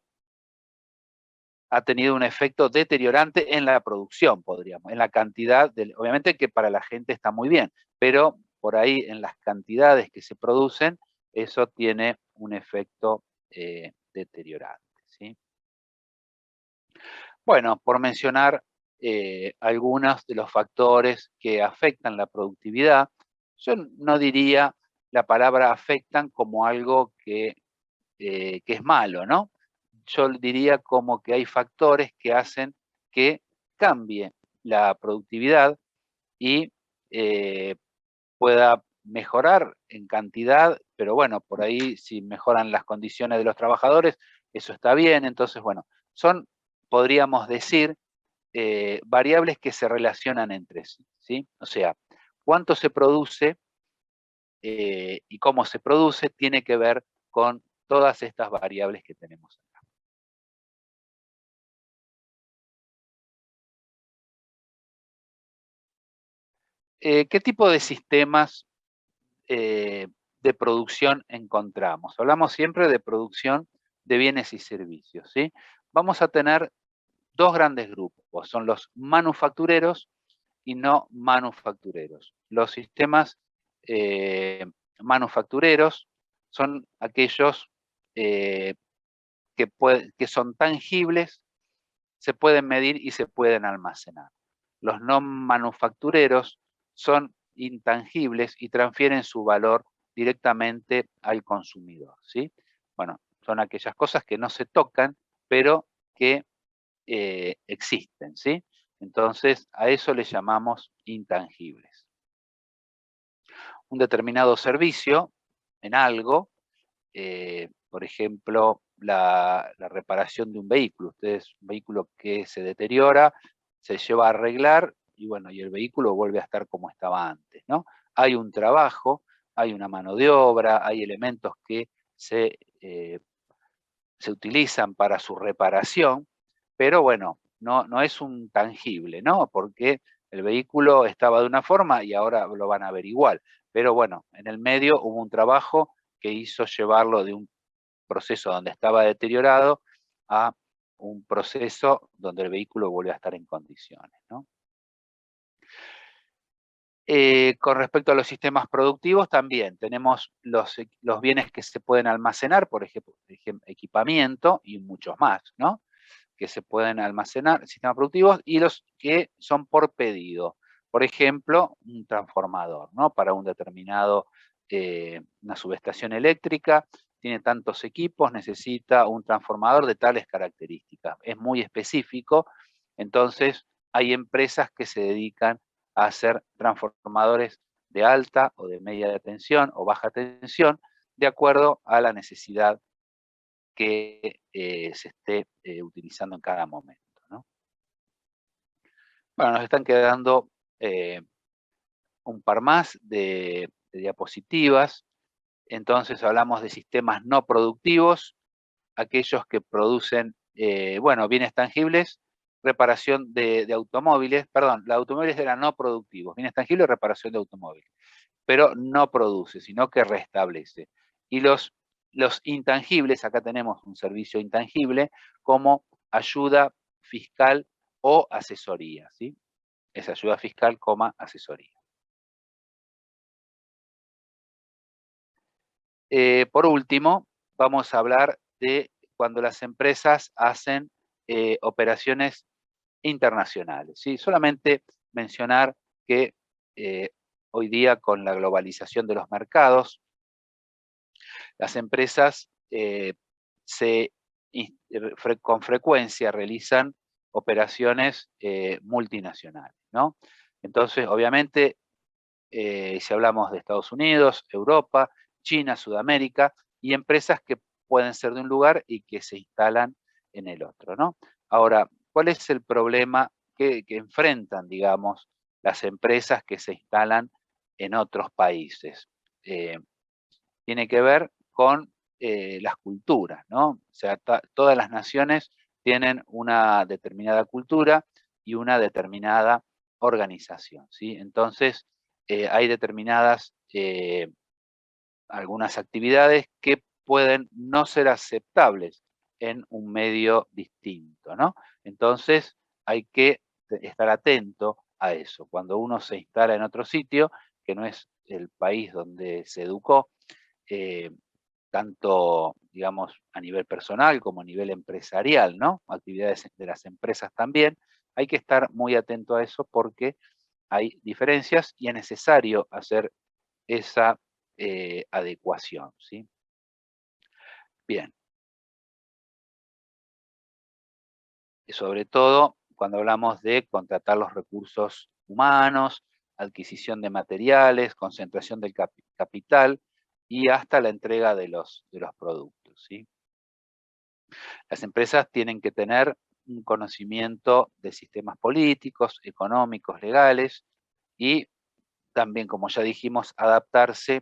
S1: ha tenido un efecto deteriorante en la producción, podríamos, en la cantidad, obviamente que para la gente está muy bien, pero por ahí en las cantidades que se producen, eso tiene un efecto deteriorante, ¿sí? Bueno, por mencionar algunos de los factores que afectan la productividad, yo no diría la palabra afectan como algo que es malo, ¿no? Yo diría como que hay factores que hacen que cambie la productividad y pueda mejorar en cantidad, pero bueno, por ahí si mejoran las condiciones de los trabajadores, eso está bien. Entonces, bueno, son, podríamos decir, variables que se relacionan entre sí, ¿sí? O sea, cuánto se produce y cómo se produce tiene que ver con todas estas variables que tenemos acá. ¿Qué tipo de sistemas de producción encontramos? Hablamos siempre de producción de bienes y servicios, ¿sí? Vamos a tener dos grandes grupos, son los manufactureros y no manufactureros. Los sistemas manufactureros son aquellos que son tangibles, se pueden medir y se pueden almacenar. Los no manufactureros son intangibles y transfieren su valor directamente al consumidor, ¿sí? Bueno, son aquellas cosas que no se tocan, pero que existen, ¿sí? Entonces, a eso le llamamos intangibles. Un determinado servicio en algo, por ejemplo, la reparación de un vehículo. Ustedes, un vehículo que se deteriora, se lleva a arreglar y bueno, y el vehículo vuelve a estar como estaba antes, ¿no? Hay un trabajo, hay una mano de obra, hay elementos que se utilizan para su reparación, pero bueno, no es un tangible, ¿no? Porque el vehículo estaba de una forma y ahora lo van a ver igual. Pero bueno, en el medio hubo un trabajo que hizo llevarlo de un proceso donde estaba deteriorado a un proceso donde el vehículo vuelve a estar en condiciones, ¿no? Con respecto a los sistemas productivos, también tenemos los bienes que se pueden almacenar, por ejemplo, equipamiento y muchos más, ¿no? Que se pueden almacenar, sistemas productivos, y los que son por pedido. Por ejemplo, un transformador, ¿no? Para un determinado, una subestación eléctrica, tiene tantos equipos, necesita un transformador de tales características. Es muy específico, entonces hay empresas que se dedican a hacer transformadores de alta o de media tensión o baja tensión, de acuerdo a la necesidad que se esté utilizando en cada momento, ¿no? Bueno, nos están quedando un par más de diapositivas. Entonces hablamos de sistemas no productivos, aquellos que producen, bueno, bienes tangibles, reparación de automóviles, perdón, los automóviles eran no productivos, bienes tangibles, reparación de automóviles, pero no produce, sino que restablece. Y los intangibles, acá tenemos un servicio intangible como ayuda fiscal o asesoría, ¿sí? Es ayuda fiscal, asesoría. Por último, vamos a hablar de cuando las empresas hacen operaciones internacionales, ¿sí? Solamente mencionar que hoy día con la globalización de los mercados, las empresas con frecuencia realizan operaciones multinacionales, ¿no? Entonces, obviamente, si hablamos de Estados Unidos, Europa, China, Sudamérica, y empresas que pueden ser de un lugar y que se instalan en el otro, ¿no? Ahora, ¿cuál es el problema que enfrentan, digamos, las empresas que se instalan en otros países? Tiene que ver con las culturas, ¿no? O sea, todas las naciones tienen una determinada cultura y una determinada organización, ¿sí? Entonces, hay determinadas, algunas actividades que pueden no ser aceptables en un medio distinto, ¿no? Entonces, hay que estar atento a eso. Cuando uno se instala en otro sitio, que no es el país donde se educó, eh, tanto, digamos, a nivel personal como a nivel empresarial, ¿no? Actividades de las empresas también. Hay que estar muy atento a eso porque hay diferencias y es necesario hacer esa adecuación, ¿sí? Bien. Y sobre todo cuando hablamos de contratar los recursos humanos, adquisición de materiales, concentración del capital y hasta la entrega de los productos, ¿sí? Las empresas tienen que tener un conocimiento de sistemas políticos, económicos, legales y también, como ya dijimos, adaptarse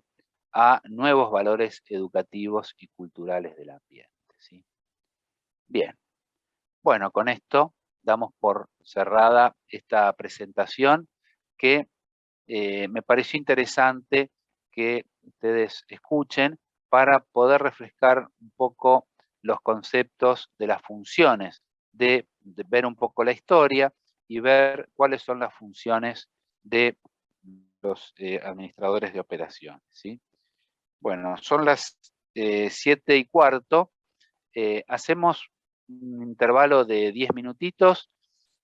S1: a nuevos valores educativos y culturales del ambiente, ¿sí? Bien, bueno, con esto damos por cerrada esta presentación que me pareció interesante que ustedes escuchen para poder refrescar un poco los conceptos de las funciones, de ver un poco la historia y ver cuáles son las funciones de los administradores de operaciones, ¿sí? Bueno, son las 7:15, hacemos un intervalo de 10 minutitos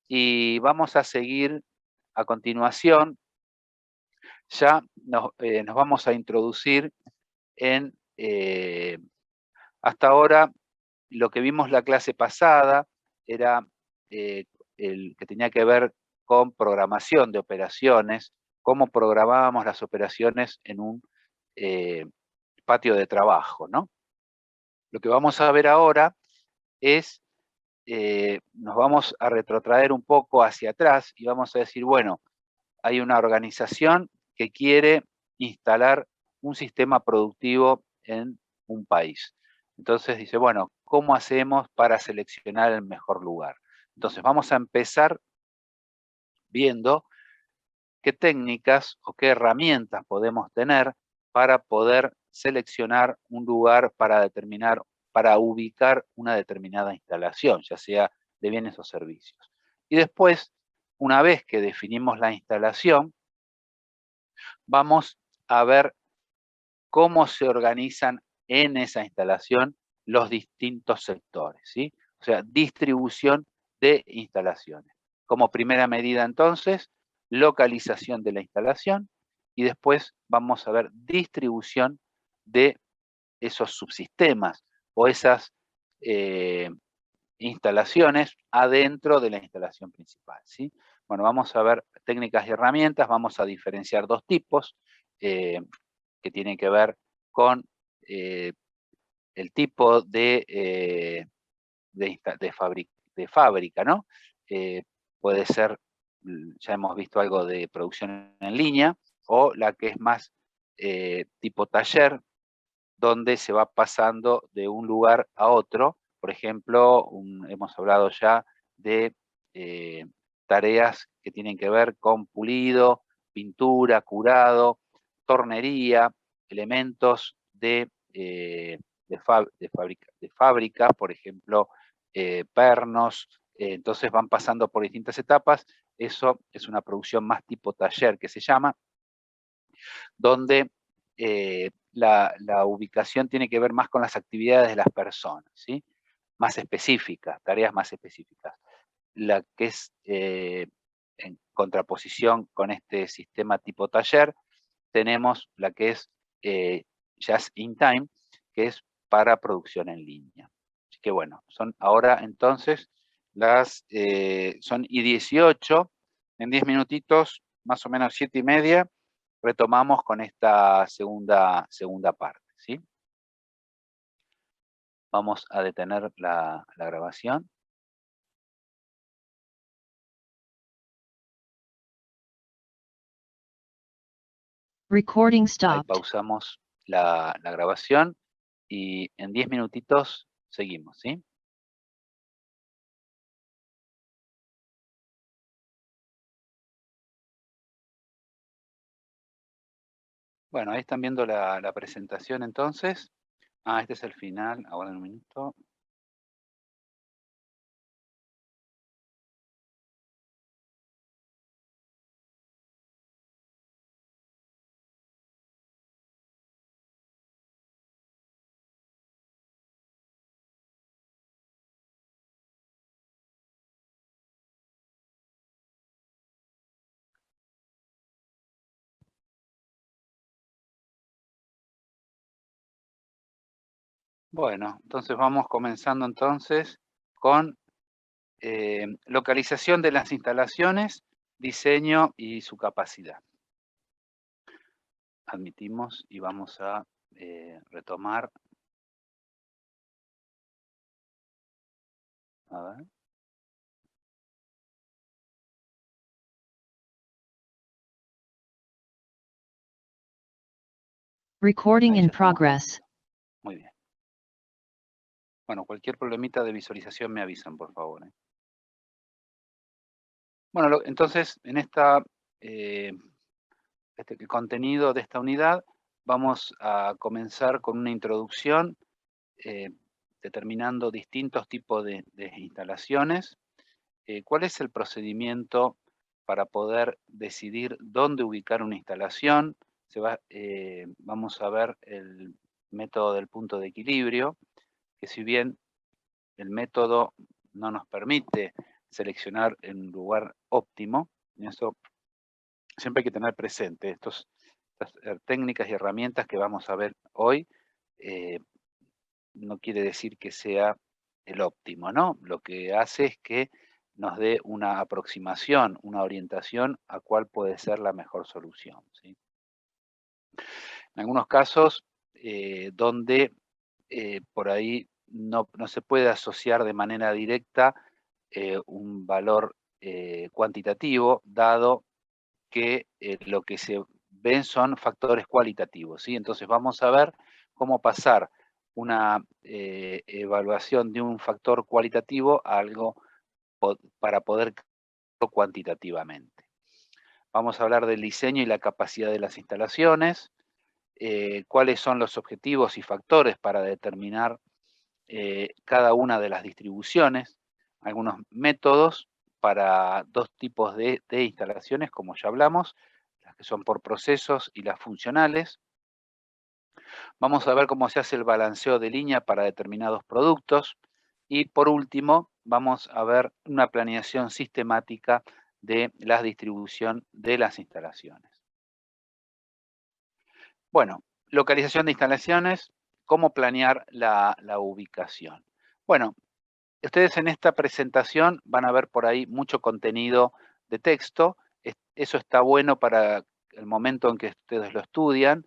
S1: y vamos a seguir a continuación ya nos vamos a introducir en, hasta ahora, lo que vimos la clase pasada era el que tenía que ver con programación de operaciones, cómo programábamos las operaciones en un patio de trabajo, ¿no? Lo que vamos a ver ahora es, nos vamos a retrotraer un poco hacia atrás y vamos a decir, bueno, hay una organización que quiere instalar un sistema productivo en un país. Entonces dice, bueno, ¿cómo hacemos para seleccionar el mejor lugar? Entonces vamos a empezar viendo qué técnicas o qué herramientas podemos tener para poder seleccionar un lugar para ubicar una determinada instalación, ya sea de bienes o servicios. Y después, una vez que definimos la instalación, vamos a ver cómo se organizan en esa instalación los distintos sectores, ¿sí? O sea, distribución de instalaciones. Como primera medida, entonces, localización de la instalación y después vamos a ver distribución de esos subsistemas o esas instalaciones adentro de la instalación principal, ¿sí? Bueno, vamos a ver técnicas y herramientas, vamos a diferenciar dos tipos que tienen que ver con el tipo de fábrica, ¿no? Puede ser, ya hemos visto algo de producción en línea, o la que es más tipo taller, donde se va pasando de un lugar a otro. Por ejemplo, hemos hablado ya de tareas que tienen que ver con pulido, pintura, curado, tornería, elementos de fábrica, por ejemplo, pernos. Entonces van pasando por distintas etapas. Eso es una producción más tipo taller que se llama, donde la ubicación tiene que ver más con las actividades de las personas, ¿sí? Más específicas, tareas más específicas. La que es en contraposición con este sistema tipo taller, tenemos la que es just in time, que es para producción en línea. Así que bueno, son ahora entonces son y 18, en 10 minutitos, más o menos 7:30, retomamos con esta segunda parte, ¿sí? Vamos a detener la grabación.
S2: Recording
S1: Ahí
S2: stopped.
S1: pausamos la grabación y en 10 minutitos seguimos, ¿sí? Bueno, ahí están viendo la presentación entonces. Este es el final, ahora en un minuto. Bueno, entonces vamos comenzando entonces con localización de las instalaciones, diseño y su capacidad. Admitimos y vamos a retomar. A ver.
S2: Recording
S1: Ahí
S2: in
S1: ya estamos.
S2: progress.
S1: Muy bien. Bueno, cualquier problemita de visualización me avisan, por favor. Bueno, entonces, en el contenido de esta unidad, vamos a comenzar con una introducción determinando distintos tipos de instalaciones. ¿Cuál es el procedimiento para poder decidir dónde ubicar una instalación? Vamos a ver el método del punto de equilibrio, que si bien el método no nos permite seleccionar en un lugar óptimo, y eso siempre hay que tener presente. Estas técnicas y herramientas que vamos a ver hoy no quiere decir que sea el óptimo, ¿no? Lo que hace es que nos dé una aproximación, una orientación a cuál puede ser la mejor solución, ¿sí? En algunos casos donde por ahí no se puede asociar de manera directa un valor cuantitativo, dado que lo que se ven son factores cualitativos, ¿sí? Entonces vamos a ver cómo pasar una evaluación de un factor cualitativo a algo para poder crearlo cuantitativamente. Vamos a hablar del diseño y la capacidad de las instalaciones, cuáles son los objetivos y factores para determinar cada una de las distribuciones, algunos métodos para dos tipos de instalaciones, como ya hablamos, las que son por procesos y las funcionales. Vamos a ver cómo se hace el balanceo de línea para determinados productos. Y por último, vamos a ver una planeación sistemática de la distribución de las instalaciones. Bueno, localización de instalaciones, cómo planear la ubicación. Bueno, ustedes en esta presentación van a ver por ahí mucho contenido de texto. Eso está bueno para el momento en que ustedes lo estudian.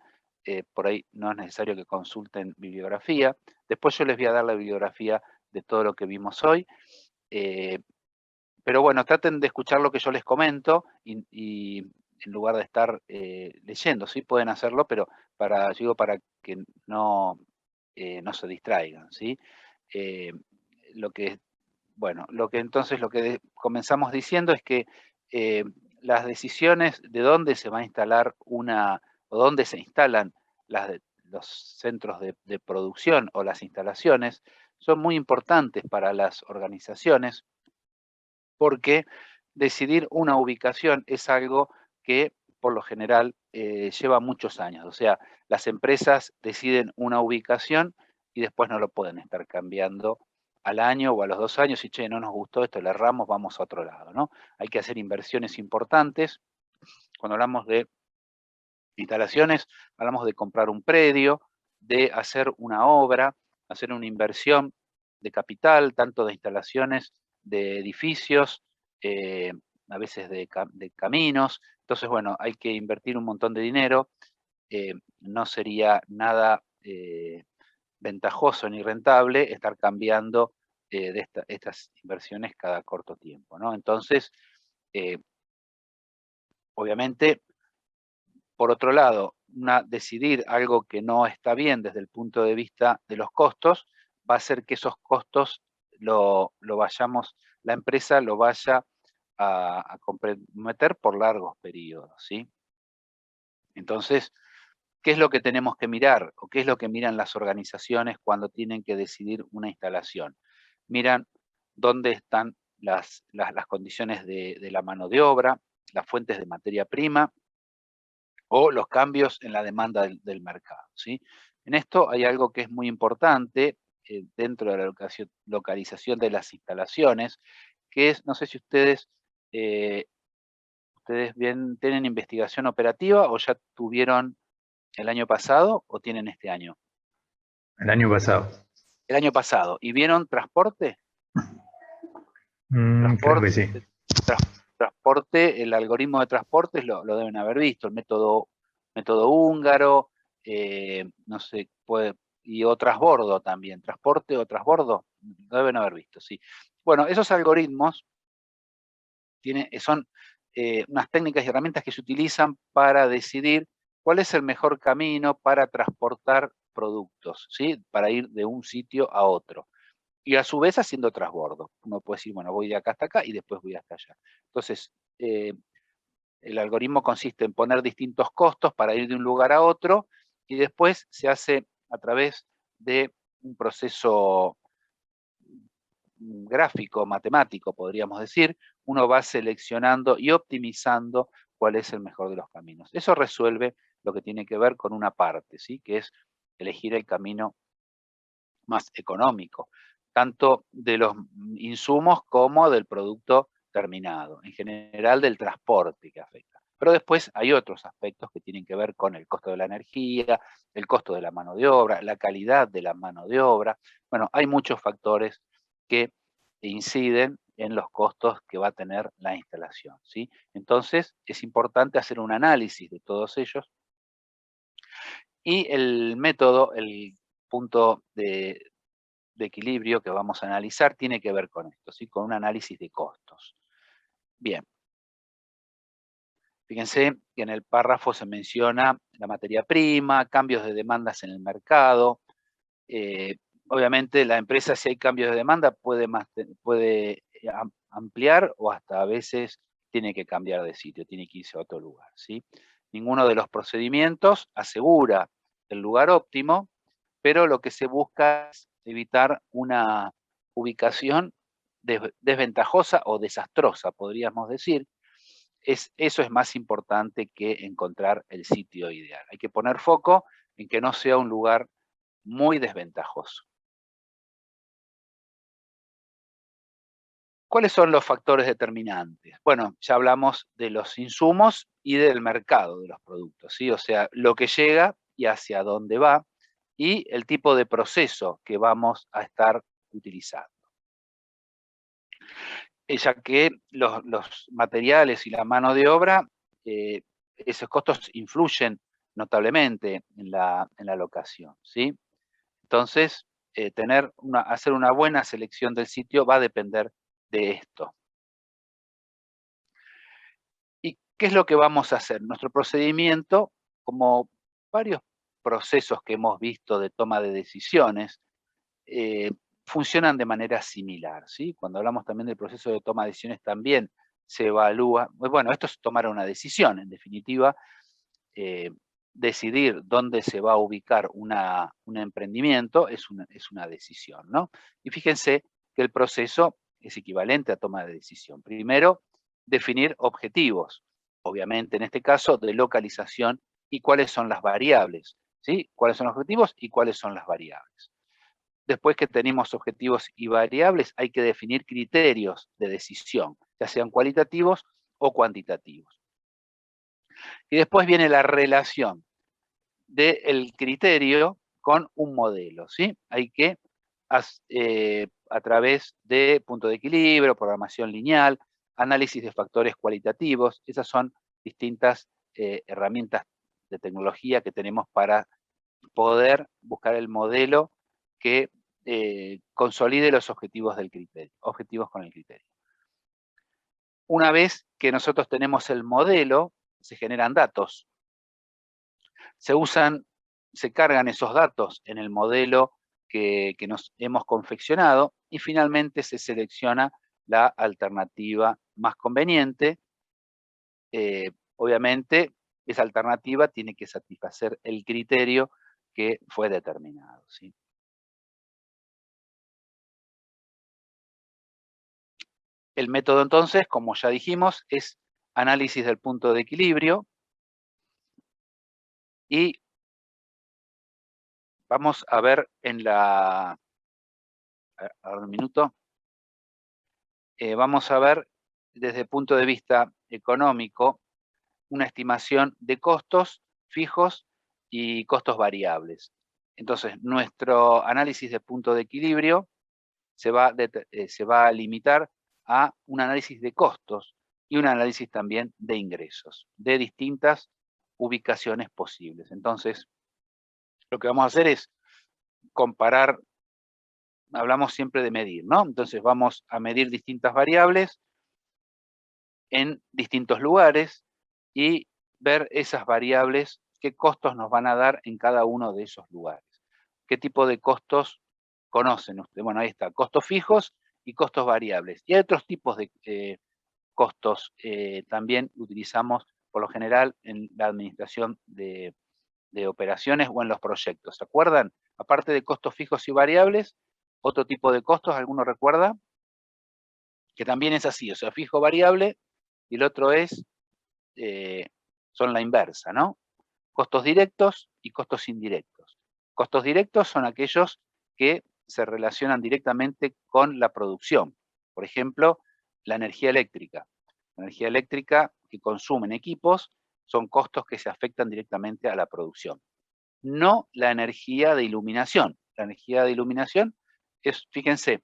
S1: Por ahí no es necesario que consulten bibliografía. Después yo les voy a dar la bibliografía de todo lo que vimos hoy. Pero bueno, traten de escuchar lo que yo les comento y en lugar de estar leyendo, ¿sí? Pueden hacerlo, pero para que no se distraigan, ¿sí? Lo que comenzamos diciendo es que las decisiones de dónde se va a instalar o dónde se instalan los centros de producción o las instalaciones son muy importantes para las organizaciones, porque decidir una ubicación es algo que por lo general lleva muchos años. O sea, las empresas deciden una ubicación y después no lo pueden estar cambiando al año o a los 2 años y, che, no nos gustó esto, le erramos, vamos a otro lado, ¿no? Hay que hacer inversiones importantes. Cuando hablamos de instalaciones, hablamos de comprar un predio, de hacer una obra, hacer una inversión de capital, tanto de instalaciones, de edificios, a veces de caminos. Entonces, bueno, hay que invertir un montón de dinero. No sería nada ventajoso ni rentable estar cambiando de estas inversiones cada corto tiempo, ¿no? Entonces, obviamente, por otro lado, decidir algo que no está bien desde el punto de vista de los costos, va a hacer que esos costos la empresa lo vaya a comprometer por largos periodos, ¿sí? Entonces, ¿qué es lo que tenemos que mirar? ¿O qué es lo que miran las organizaciones cuando tienen que decidir una instalación? Miran dónde están las condiciones de la mano de obra, las fuentes de materia prima, o los cambios en la demanda del mercado, ¿sí? En esto hay algo que es muy importante dentro de la localización de las instalaciones, que es, no sé si ustedes tienen investigación operativa o ya tuvieron el año pasado o tienen este año.
S3: El año pasado.
S1: El año pasado. ¿Y vieron transporte?
S3: Creo que sí.
S1: Transporte, el algoritmo de transportes lo deben haber visto, el método húngaro, no sé, y o transbordo también, transporte o transbordo, lo deben haber visto, sí. Bueno, esos algoritmos son unas técnicas y herramientas que se utilizan para decidir cuál es el mejor camino para transportar productos, ¿sí? Para ir de un sitio a otro. Y a su vez haciendo transbordo. Uno puede decir, bueno, voy de acá hasta acá y después voy hasta allá. Entonces, el algoritmo consiste en poner distintos costos para ir de un lugar a otro y después se hace a través de un proceso gráfico, matemático, podríamos decir. Uno va seleccionando y optimizando cuál es el mejor de los caminos. Eso resuelve lo que tiene que ver con una parte, ¿sí? Que es elegir el camino más económico, tanto de los insumos como del producto terminado, en general del transporte que afecta. Pero después hay otros aspectos que tienen que ver con el costo de la energía, el costo de la mano de obra, la calidad de la mano de obra. Bueno, hay muchos factores que inciden en los costos que va a tener la instalación, ¿sí? Entonces, es importante hacer un análisis de todos ellos. Y el método, el punto de equilibrio que vamos a analizar tiene que ver con esto, ¿sí? Con un análisis de costos. Bien. Fíjense que en el párrafo se menciona la materia prima, cambios de demandas en el mercado. Obviamente la empresa, si hay cambios de demanda, puede ampliar o hasta a veces tiene que cambiar de sitio, tiene que irse a otro lugar, ¿sí? Ninguno de los procedimientos asegura el lugar óptimo, pero lo que se busca es evitar una ubicación desventajosa o desastrosa, podríamos decir. Eso es más importante que encontrar el sitio ideal. Hay que poner foco en que no sea un lugar muy desventajoso. ¿Cuáles son los factores determinantes? Bueno, ya hablamos de los insumos y del mercado de los productos, ¿sí? O sea, lo que llega y hacia dónde va, y el tipo de proceso que vamos a estar utilizando. Ya que los materiales y la mano de obra, esos costos influyen notablemente en la locación, ¿sí? Entonces, hacer una buena selección del sitio va a depender de esto. ¿Y qué es lo que vamos a hacer? Nuestro procedimiento, como varios procesos que hemos visto de toma de decisiones, funcionan de manera similar, ¿sí? Cuando hablamos también del proceso de toma de decisiones también se evalúa, bueno, esto es tomar una decisión, en definitiva, decidir dónde se va a ubicar un emprendimiento es una decisión, ¿no? Y fíjense que el proceso es equivalente a toma de decisión. Primero, definir objetivos, obviamente en este caso de localización y cuáles son las variables, ¿sí? Cuáles son los objetivos y cuáles son las variables. Después que tenemos objetivos y variables, hay que definir criterios de decisión, ya sean cualitativos o cuantitativos. Y después viene la relación del criterio con un modelo, ¿sí? Hay que, a través de punto de equilibrio, programación lineal, análisis de factores cualitativos, esas son distintas herramientas de tecnología que tenemos para poder buscar el modelo que consolide los objetivos del criterio, objetivos con el criterio. Una vez que nosotros tenemos el modelo, se generan datos. Se cargan esos datos en el modelo que nos hemos confeccionado y finalmente se selecciona la alternativa más conveniente. Obviamente, esa alternativa tiene que satisfacer el criterio que fue determinado, ¿sí? El método entonces, como ya dijimos, es análisis del punto de equilibrio y vamos a ver en la... A ver, un minuto. Vamos a ver desde el punto de vista económico una estimación de costos fijos y costos variables. Entonces, nuestro análisis de punto de equilibrio se va a limitar a un análisis de costos y un análisis también de ingresos, de distintas ubicaciones posibles. Entonces, lo que vamos a hacer es comparar, hablamos siempre de medir, ¿no? Entonces vamos a medir distintas variables en distintos lugares y ver esas variables, qué costos nos van a dar en cada uno de esos lugares. ¿Qué tipo de costos conocen ustedes? Bueno, ahí está, costos fijos y costos variables. Y hay otros tipos de costos también utilizamos por lo general en la administración de operaciones o en los proyectos. ¿Se acuerdan? Aparte de costos fijos y variables, otro tipo de costos, ¿alguno recuerda? Que también es así, o sea, fijo, variable, y el otro son la inversa, ¿no? Costos directos y costos indirectos. Costos directos son aquellos que se relacionan directamente con la producción. Por ejemplo, la energía eléctrica. La energía eléctrica que consumen equipos son costos que se afectan directamente a la producción. No la energía de iluminación. La energía de iluminación es, fíjense,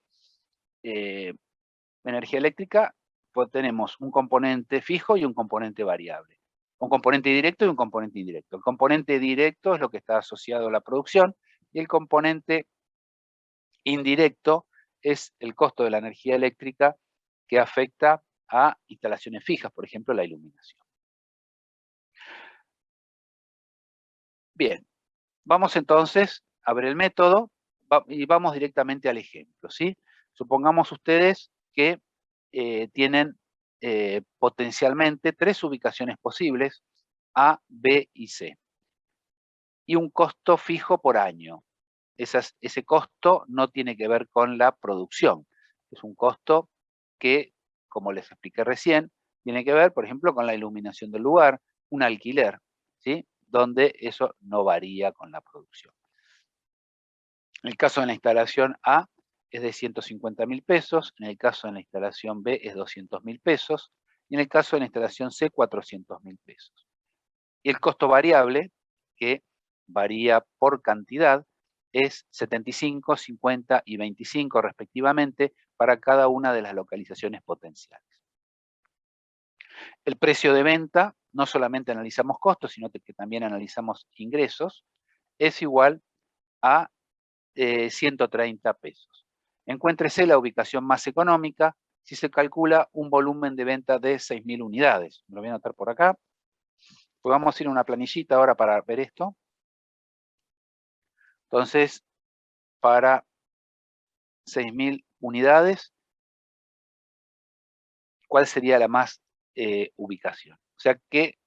S1: energía eléctrica, pues tenemos un componente fijo y un componente variable. Un componente directo y un componente indirecto. El componente directo es lo que está asociado a la producción y el componente indirecto es el costo de la energía eléctrica que afecta a instalaciones fijas, por ejemplo, la iluminación. Bien, vamos entonces a ver el método y vamos directamente al ejemplo, ¿sí? Supongamos ustedes que tienen potencialmente 3 ubicaciones posibles, A, B y C, y un costo fijo por año. Ese costo no tiene que ver con la producción, es un costo que, como les expliqué recién, tiene que ver, por ejemplo, con la iluminación del lugar, un alquiler, ¿sí? Donde eso no varía con la producción. En el caso de la instalación A es de 150.000 pesos, en el caso de la instalación B es 200.000 pesos, y en el caso de la instalación C, 400.000 pesos. Y el costo variable, que varía por cantidad, es 75, 50 y 25 respectivamente para cada una de las localizaciones potenciales. El precio de venta, no solamente analizamos costos, sino que también analizamos ingresos, es igual a 130 pesos. Encuéntrese la ubicación más económica si se calcula un volumen de venta de 6.000 unidades. Me lo voy a anotar por acá. Pues vamos a ir a una planillita ahora para ver esto. Entonces, para 6.000 unidades, ¿cuál sería la más ubicación? O sea que,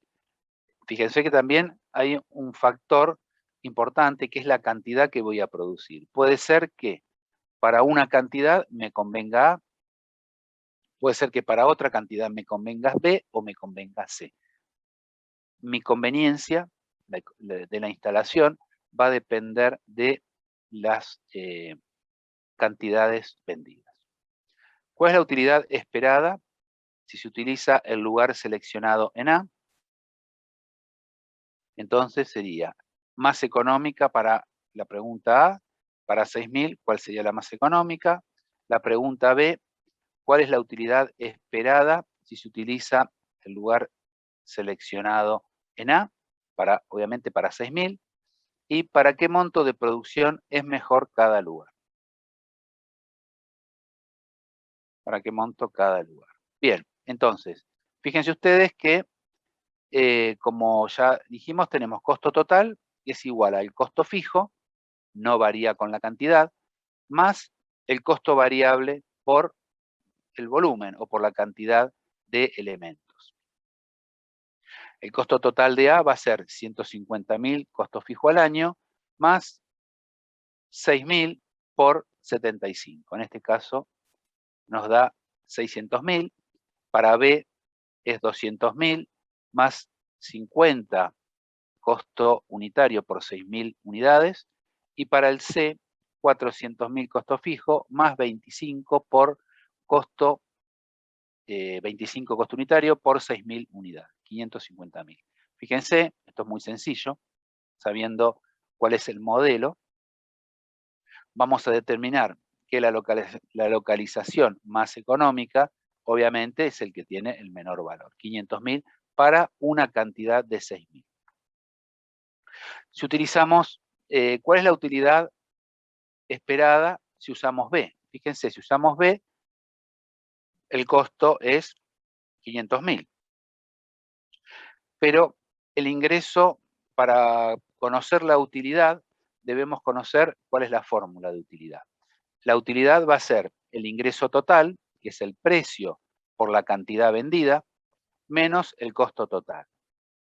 S1: fíjense que también hay un factor importante que es la cantidad que voy a producir. Puede ser que para una cantidad me convenga A, puede ser que para otra cantidad me convenga B o me convenga C. Mi conveniencia de la instalación va a depender de las cantidades vendidas. ¿Cuál es la utilidad esperada si se utiliza el lugar seleccionado en A? Entonces sería más económica para la pregunta A, para 6.000, ¿cuál sería la más económica? La pregunta B, ¿cuál es la utilidad esperada si se utiliza el lugar seleccionado en A? Obviamente para 6.000. ¿Y para qué monto de producción es mejor cada lugar? ¿Para qué monto cada lugar? Bien, entonces, fíjense ustedes que, como ya dijimos, tenemos costo total, que es igual al costo fijo, no varía con la cantidad, más el costo variable por el volumen o por la cantidad de elementos. El costo total de A va a ser 150.000 costo fijo al año, más 6.000 por 75. En este caso nos da 600.000. Para B es 200.000 más 50 costo unitario por 6.000 unidades. Y para el C, 400.000 costo fijo más 25 por costo 25 costo unitario por 6.000 unidades, 550.000. Fíjense, esto es muy sencillo, sabiendo cuál es el modelo, vamos a determinar que la localización más económica, obviamente, es el que tiene el menor valor, 500.000 para una cantidad de 6.000. Si utilizamos, ¿cuál es la utilidad esperada si usamos B? Fíjense, si usamos B, el costo es 500.000. Pero el ingreso, para conocer la utilidad, debemos conocer cuál es la fórmula de utilidad. La utilidad va a ser el ingreso total, que es el precio por la cantidad vendida, menos el costo total.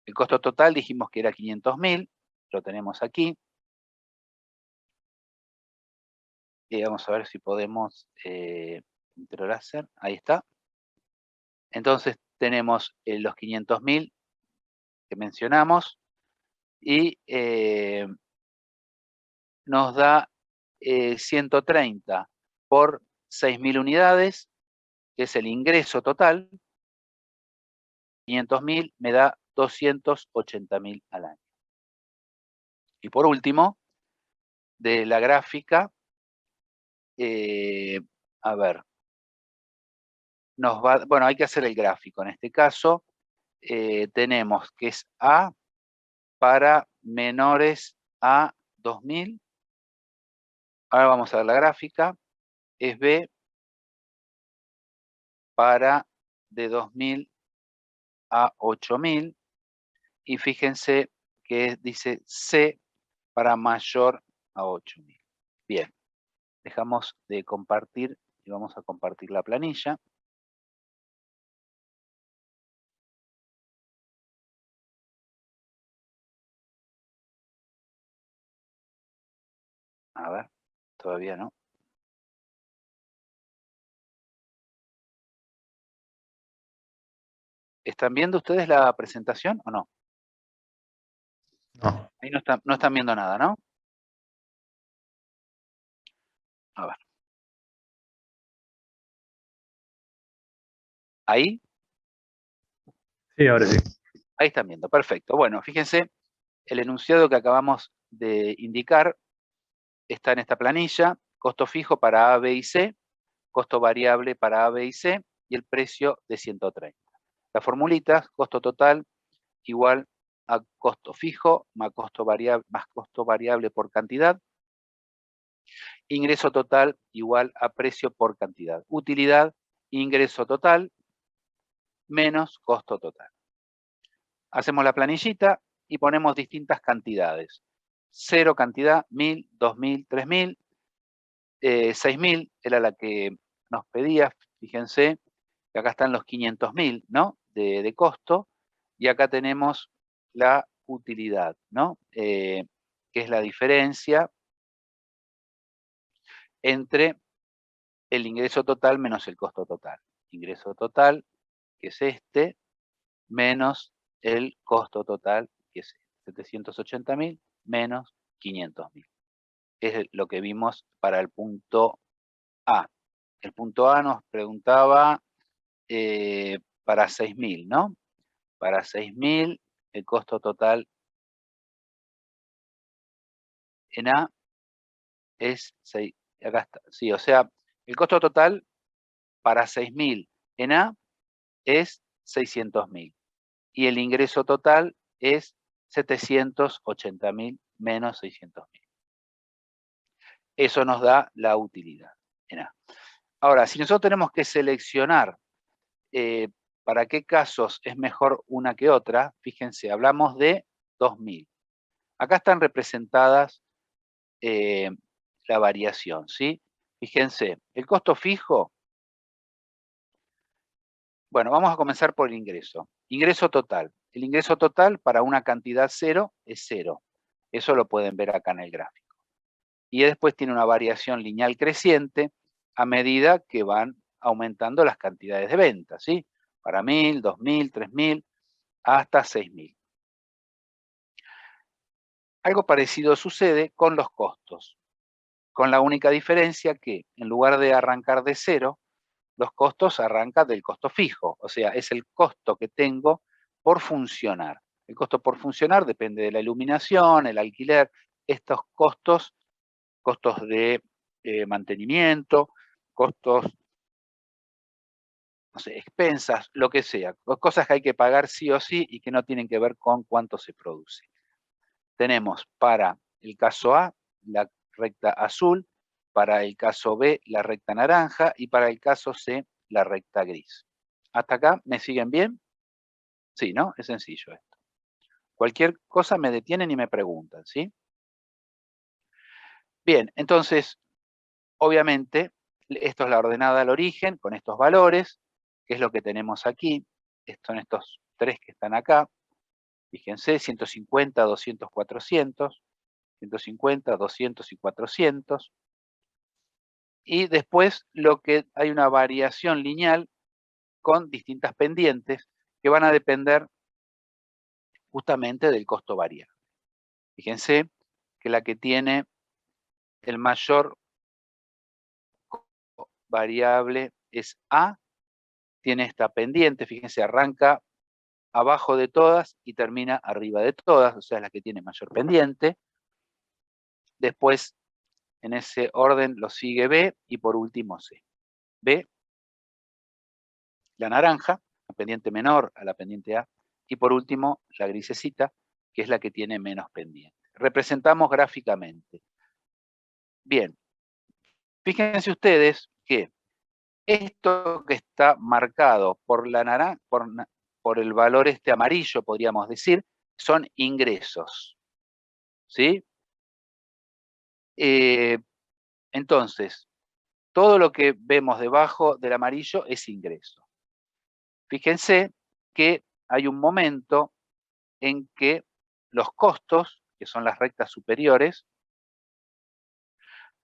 S1: El costo total dijimos que era 500.000, lo tenemos aquí. Y vamos a ver si podemos introducir, ahí está. Entonces tenemos los 500.000 que mencionamos y nos da 130 por 6.000 unidades, que es el ingreso total, 500.000 me da 280.000 al año. Y por último, de la gráfica, a ver, bueno, hay que hacer el gráfico. En este caso, tenemos que es A para menores a 2.000. Ahora vamos a ver la gráfica. Es B para de 2.000 a 8.000. Y fíjense que dice C para mayor a 8.000. Bien, dejamos de compartir y vamos a compartir la planilla. A ver, todavía no. ¿Están viendo ustedes la presentación o no?
S3: No.
S1: Ahí no están viendo nada, ¿no? A ver. ¿Ahí?
S3: Sí, ahora sí.
S1: Ahí están viendo, perfecto. Bueno, fíjense, el enunciado que acabamos de indicar está en esta planilla. Costo fijo para A, B y C, costo variable para A, B y C, y el precio de 130. La formulita, costo total igual a costo fijo más costo variable por cantidad. Ingreso total igual a precio por cantidad. Utilidad, ingreso total menos costo total. Hacemos la planillita y ponemos distintas cantidades. 0 cantidad, 1.000, 2.000, 3.000, 6.000 era la que nos pedía. Fíjense que acá están los 500.000, ¿no? De costo, y acá tenemos la utilidad, ¿no? Que es la diferencia entre el ingreso total menos el costo total. Ingreso total, que es este, menos el costo total, que es 780.000, menos 500.000. Es lo que vimos para el punto A. El punto A nos preguntaba para 6.000, ¿no? Para 6.000, el costo total en A es 6. Acá está. Sí, o sea, el costo total para 6.000 en A es 600.000. Y el ingreso total es 780.000 menos 600.000. Eso nos da la utilidad en A. Ahora, si nosotros tenemos que seleccionar para qué casos es mejor una que otra, fíjense, hablamos de 2.000. Acá están representadas la variación, ¿sí? Fíjense, el costo fijo, bueno, vamos a comenzar por el ingreso. Ingreso total. El ingreso total para una cantidad 0 es 0. Eso lo pueden ver acá en el gráfico. Y después tiene una variación lineal creciente a medida que van aumentando las cantidades de venta, ¿sí? Para 1.000, 2.000, 3.000, hasta 6.000. Algo parecido sucede con los costos, con la única diferencia que en lugar de arrancar de 0, los costos arrancan del costo fijo, o sea, es el costo que tengo por funcionar. El costo por funcionar depende de la iluminación, el alquiler, estos costos de mantenimiento, costos, no sé, expensas, lo que sea, cosas que hay que pagar sí o sí y que no tienen que ver con cuánto se produce. Tenemos para el caso A la recta azul, para el caso B la recta naranja y para el caso C la recta gris. ¿Hasta acá me siguen bien? Sí, ¿no? Es sencillo esto. Cualquier cosa me detienen y me preguntan, ¿sí? Bien, entonces, obviamente, esto es la ordenada al origen con estos valores, que es lo que tenemos aquí. Son estos tres que están acá. Fíjense, 150, 200, 400. 150, 200 y 400. Y después hay una variación lineal con distintas pendientes que van a depender justamente del costo variable. Fíjense que la que tiene el mayor variable es A, tiene esta pendiente, fíjense, arranca abajo de todas y termina arriba de todas, o sea, es la que tiene mayor pendiente. Después, en ese orden, lo sigue B y por último C. B, la naranja, la pendiente menor a la pendiente A, y por último, la grisecita, que es la que tiene menos pendiente. Representamos gráficamente. Bien, fíjense ustedes que esto que está marcado por la naranja, por el valor este amarillo, podríamos decir, son ingresos. ¿Sí? Entonces, todo lo que vemos debajo del amarillo es ingreso. Fíjense que hay un momento en que los costos, que son las rectas superiores,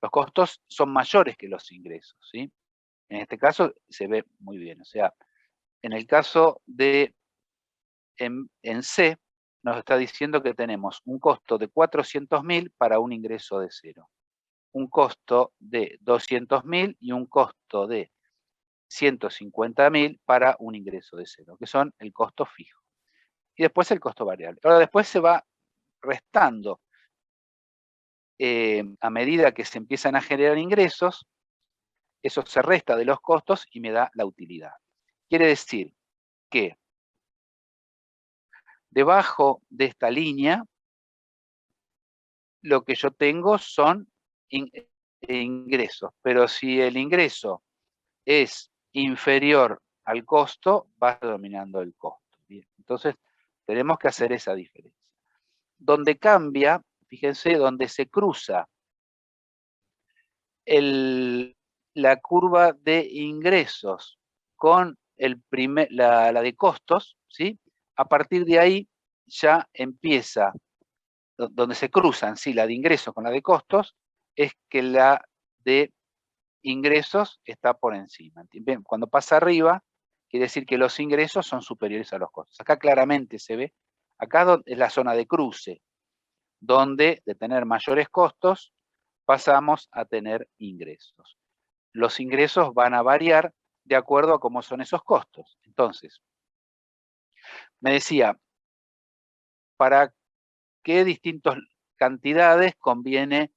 S1: los costos son mayores que los ingresos, ¿sí? En este caso se ve muy bien, o sea, en el caso de en C, nos está diciendo que tenemos un costo de 400.000 para un ingreso de 0, un costo de 200.000 y un costo de 150.000 para un ingreso de 0, que son el costo fijo. Y después el costo variable. Ahora después se va restando a medida que se empiezan a generar ingresos, eso se resta de los costos y me da la utilidad. Quiere decir que debajo de esta línea, lo que yo tengo son ingresos, pero si el ingreso es inferior al costo, va dominando el costo. Bien, entonces, tenemos que hacer esa diferencia. Donde cambia, fíjense, donde se cruza la curva de ingresos con la de costos, ¿sí? A partir de ahí ya empieza, donde se cruzan, ¿sí? La de ingresos con la de costos, es que la de ingresos está por encima. Bien, cuando pasa arriba, quiere decir que los ingresos son superiores a los costos. Acá claramente se ve, acá es la zona de cruce, donde de tener mayores costos pasamos a tener ingresos. Los ingresos van a variar de acuerdo a cómo son esos costos. Entonces, me decía, ¿para qué distintas cantidades conviene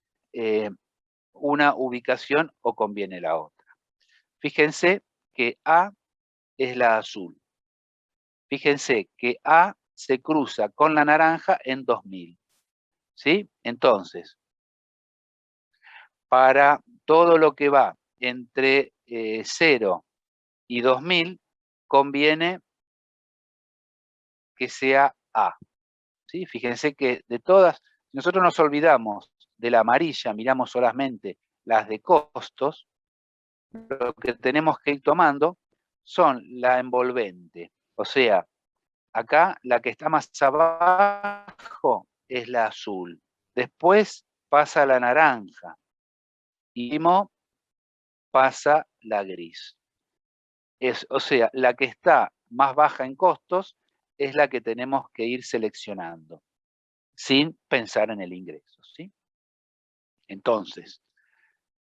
S1: una ubicación o conviene la otra? Fíjense que A es la azul. Fíjense que A se cruza con la naranja en 2000. ¿Sí? Entonces, para todo lo que va entre 0 y 2000, conviene que sea A. ¿Sí? Fíjense que de todas, nosotros nos olvidamos de la amarilla, miramos solamente las de costos, lo que tenemos que ir tomando son la envolvente. O sea, acá la que está más abajo es la azul. Después pasa la naranja. Y último pasa la gris. O sea, la que está más baja en costos es la que tenemos que ir seleccionando, sin pensar en el ingreso, ¿sí? Entonces,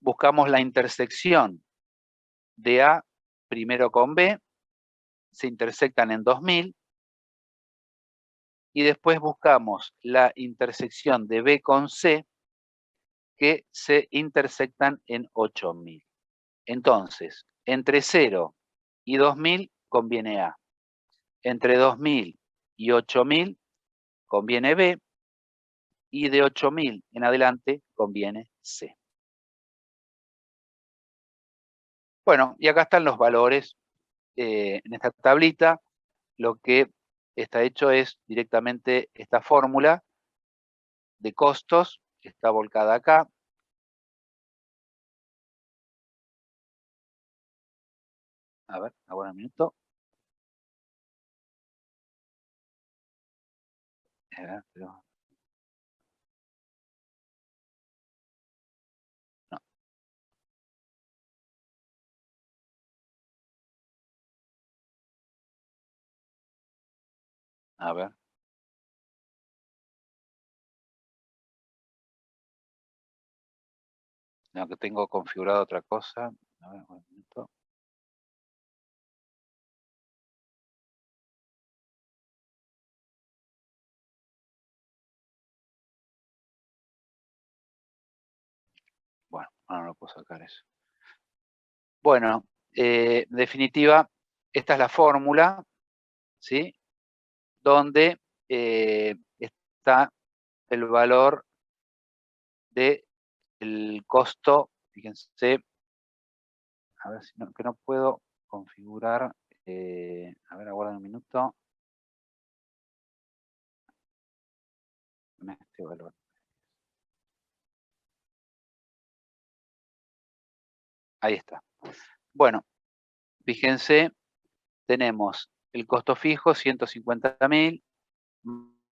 S1: buscamos la intersección de A primero con B, se intersectan en 2000, y después buscamos la intersección de B con C, que se intersectan en 8000. Entonces, entre 0 y 2000 conviene A. Entre 2000 y 8000 conviene B, y de 8000 en adelante conviene C. Bueno, y acá están los valores en esta tablita. Lo que está hecho es directamente esta fórmula de costos, que está volcada acá. A ver, ahora un minuto. Pero no. A ver. No, que tengo configurado otra cosa. A ver, un minuto. No, no puedo sacar eso. Bueno, en definitiva, esta es la fórmula, ¿sí? Donde está el valor del costo, fíjense, a ver si no, que no puedo configurar, a ver, aguarden un minuto. Con este valor. Ahí está. Bueno, fíjense, tenemos el costo fijo, 150.000,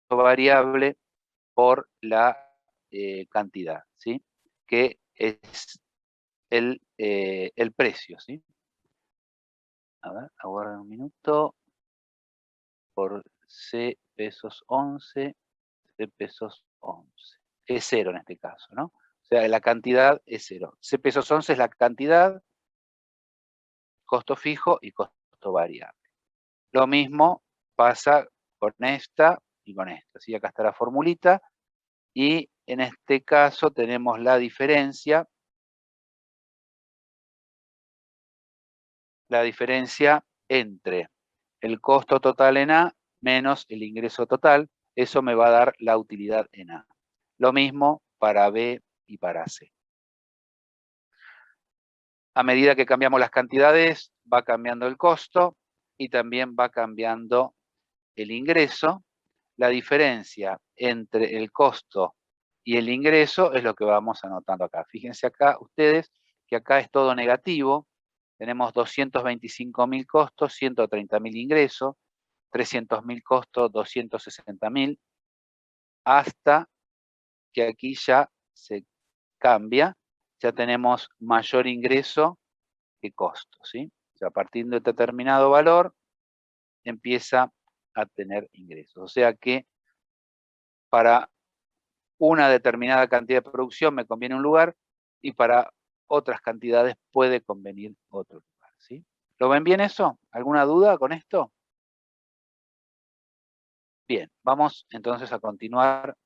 S1: variable por la cantidad, ¿sí? Que es el precio, ¿sí? A ver, aguarden un minuto. Por C pesos 11, C pesos 11. Es 0 en este caso, ¿no? O sea, la cantidad es 0. C pesos 11 es la cantidad, costo fijo y costo variable. Lo mismo pasa con esta y con esta. ¿Sí? Acá está la formulita. Y en este caso tenemos la diferencia. La diferencia entre el costo total en A menos el ingreso total. Eso me va a dar la utilidad en A. Lo mismo para B y para C. A medida que cambiamos las cantidades, va cambiando el costo y también va cambiando el ingreso. La diferencia entre el costo y el ingreso es lo que vamos anotando acá. Fíjense acá ustedes que acá es todo negativo. Tenemos 225.000 costos, 130.000 ingresos, 300.000 costos, 260.000, hasta que aquí ya se cambia, ya tenemos mayor ingreso que costo, ¿sí? O sea, a partir de determinado valor empieza a tener ingresos. O sea que para una determinada cantidad de producción me conviene un lugar y para otras cantidades puede convenir otro lugar, ¿sí? ¿Lo ven bien eso? ¿Alguna duda con esto? Bien, vamos entonces a continuar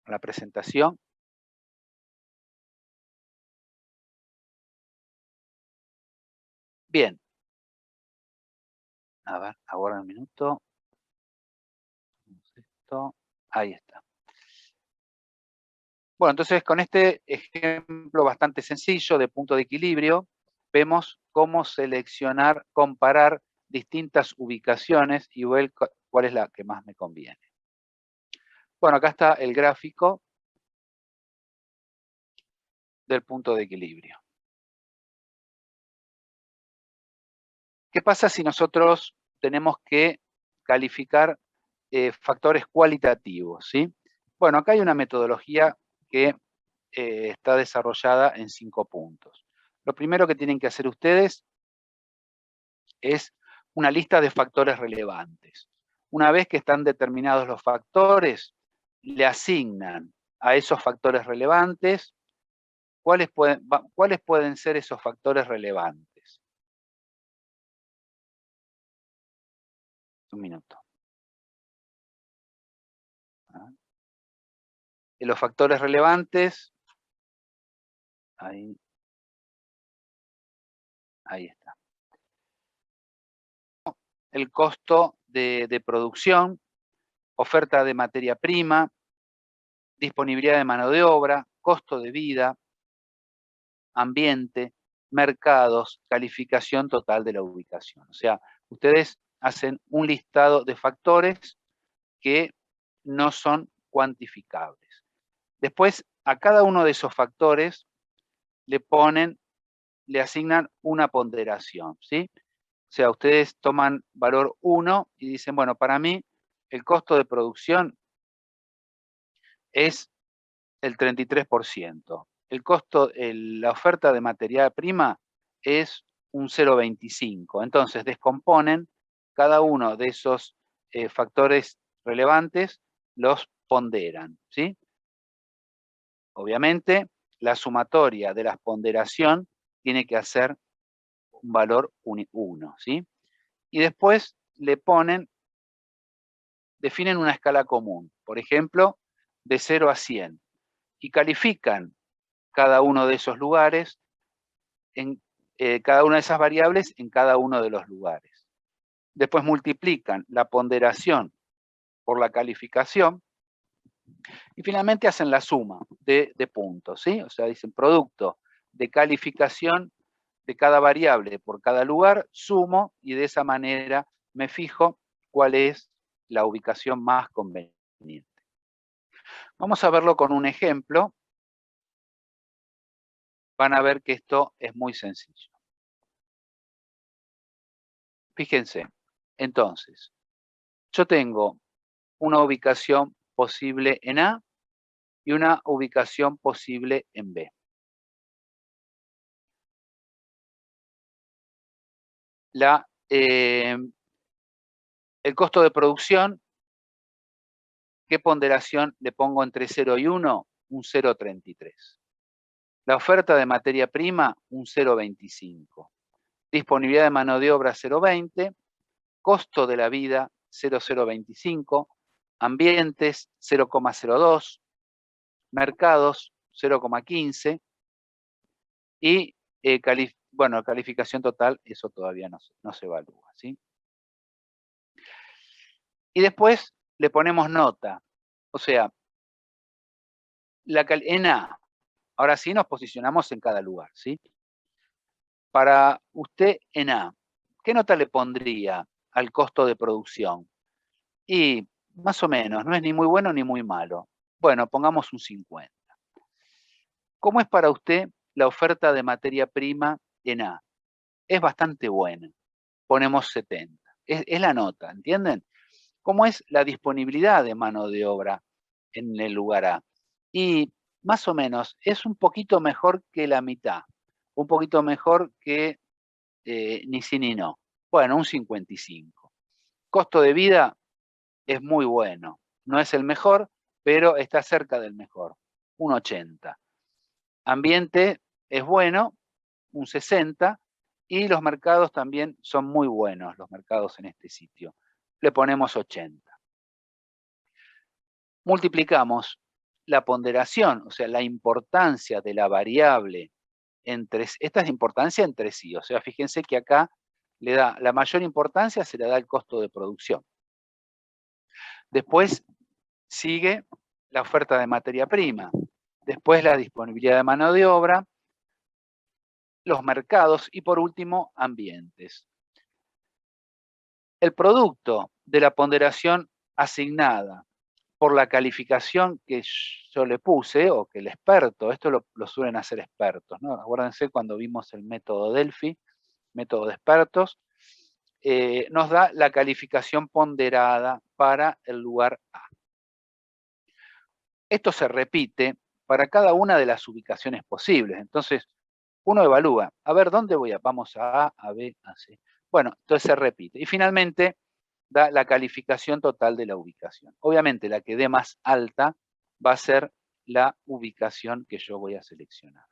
S1: la presentación. Bien. A ver, ahora un minuto. Esto. Ahí está. Bueno, entonces con este ejemplo bastante sencillo de punto de equilibrio, vemos cómo seleccionar, comparar distintas ubicaciones y ver cuál es la que más me conviene. Bueno, acá está el gráfico del punto de equilibrio. ¿Qué pasa si nosotros tenemos que calificar factores cualitativos, ¿sí? Bueno, acá hay una metodología que está desarrollada en 5 puntos. Lo primero que tienen que hacer ustedes es una lista de factores relevantes. Una vez que están determinados los factores, le asignan a esos factores relevantes cuáles pueden ser esos factores relevantes. Un minuto. Los factores relevantes, ahí está. El costo de producción, oferta de materia prima, disponibilidad de mano de obra, costo de vida, ambiente, mercados, calificación total de la ubicación. O sea, ustedes hacen un listado de factores que no son cuantificables. Después, a cada uno de esos factores le asignan una ponderación, ¿sí? O sea, ustedes toman valor 1 y dicen, bueno, para mí el costo de producción es el 33%. El costo, la oferta de materia prima es un 0,25. Entonces, descomponen cada uno de esos factores relevantes, los ponderan, ¿sí? Obviamente, la sumatoria de la ponderación tiene que hacer un valor 1, ¿sí? Y después definen una escala común. Por ejemplo, de 0 a 100 y califican cada uno de esos lugares, cada una de esas variables en cada uno de los lugares. Después multiplican la ponderación por la calificación y finalmente hacen la suma de puntos, ¿sí? O sea, dicen producto de calificación de cada variable por cada lugar, sumo y de esa manera me fijo cuál es la ubicación más conveniente. Vamos a verlo con un ejemplo. Van a ver que esto es muy sencillo. Fíjense, entonces, yo tengo una ubicación posible en A y una ubicación posible en B. El costo de producción, ¿qué ponderación le pongo entre 0 y 1? Un 0,33. La oferta de materia prima, un 0,25. Disponibilidad de mano de obra, 0,20. Costo de la vida, 0,025. Ambientes, 0,02. Mercados, 0,15. Y, bueno, calificación total, eso todavía no se evalúa, ¿sí? Y después le ponemos nota. O sea, en A, ahora sí nos posicionamos en cada lugar, ¿sí? Para usted en A, ¿qué nota le pondría al costo de producción? Y más o menos, no es ni muy bueno ni muy malo. Bueno, pongamos un 50. ¿Cómo es para usted la oferta de materia prima en A? Es bastante buena. Ponemos 70. Es la nota, ¿entienden? ¿Cómo es la disponibilidad de mano de obra en el lugar A? Y más o menos es un poquito mejor que la mitad. Un poquito mejor que ni sí ni no. Bueno, un 55. Costo de vida es muy bueno. No es el mejor, pero está cerca del mejor. Un 80. Ambiente es bueno, un 60. Y los mercados también son muy buenos, los mercados en este sitio. Le ponemos 80. Multiplicamos la ponderación, o sea, la importancia de la variable esta es importancia entre sí, o sea, fíjense que acá le da la mayor importancia, se le da el costo de producción. Después sigue la oferta de materia prima, después la disponibilidad de mano de obra, los mercados y por último, ambientes. El producto de la ponderación asignada por la calificación que yo le puse, o que el experto, esto lo suelen hacer expertos, ¿no? Acuérdense cuando vimos el método Delphi, método de expertos, nos da la calificación ponderada para el lugar A. Esto se repite para cada una de las ubicaciones posibles. Entonces, uno evalúa, a ver, ¿dónde voy? Vamos a A, B, a C. Bueno, entonces se repite. Y finalmente, da la calificación total de la ubicación. Obviamente, la que dé más alta va a ser la ubicación que yo voy a seleccionar.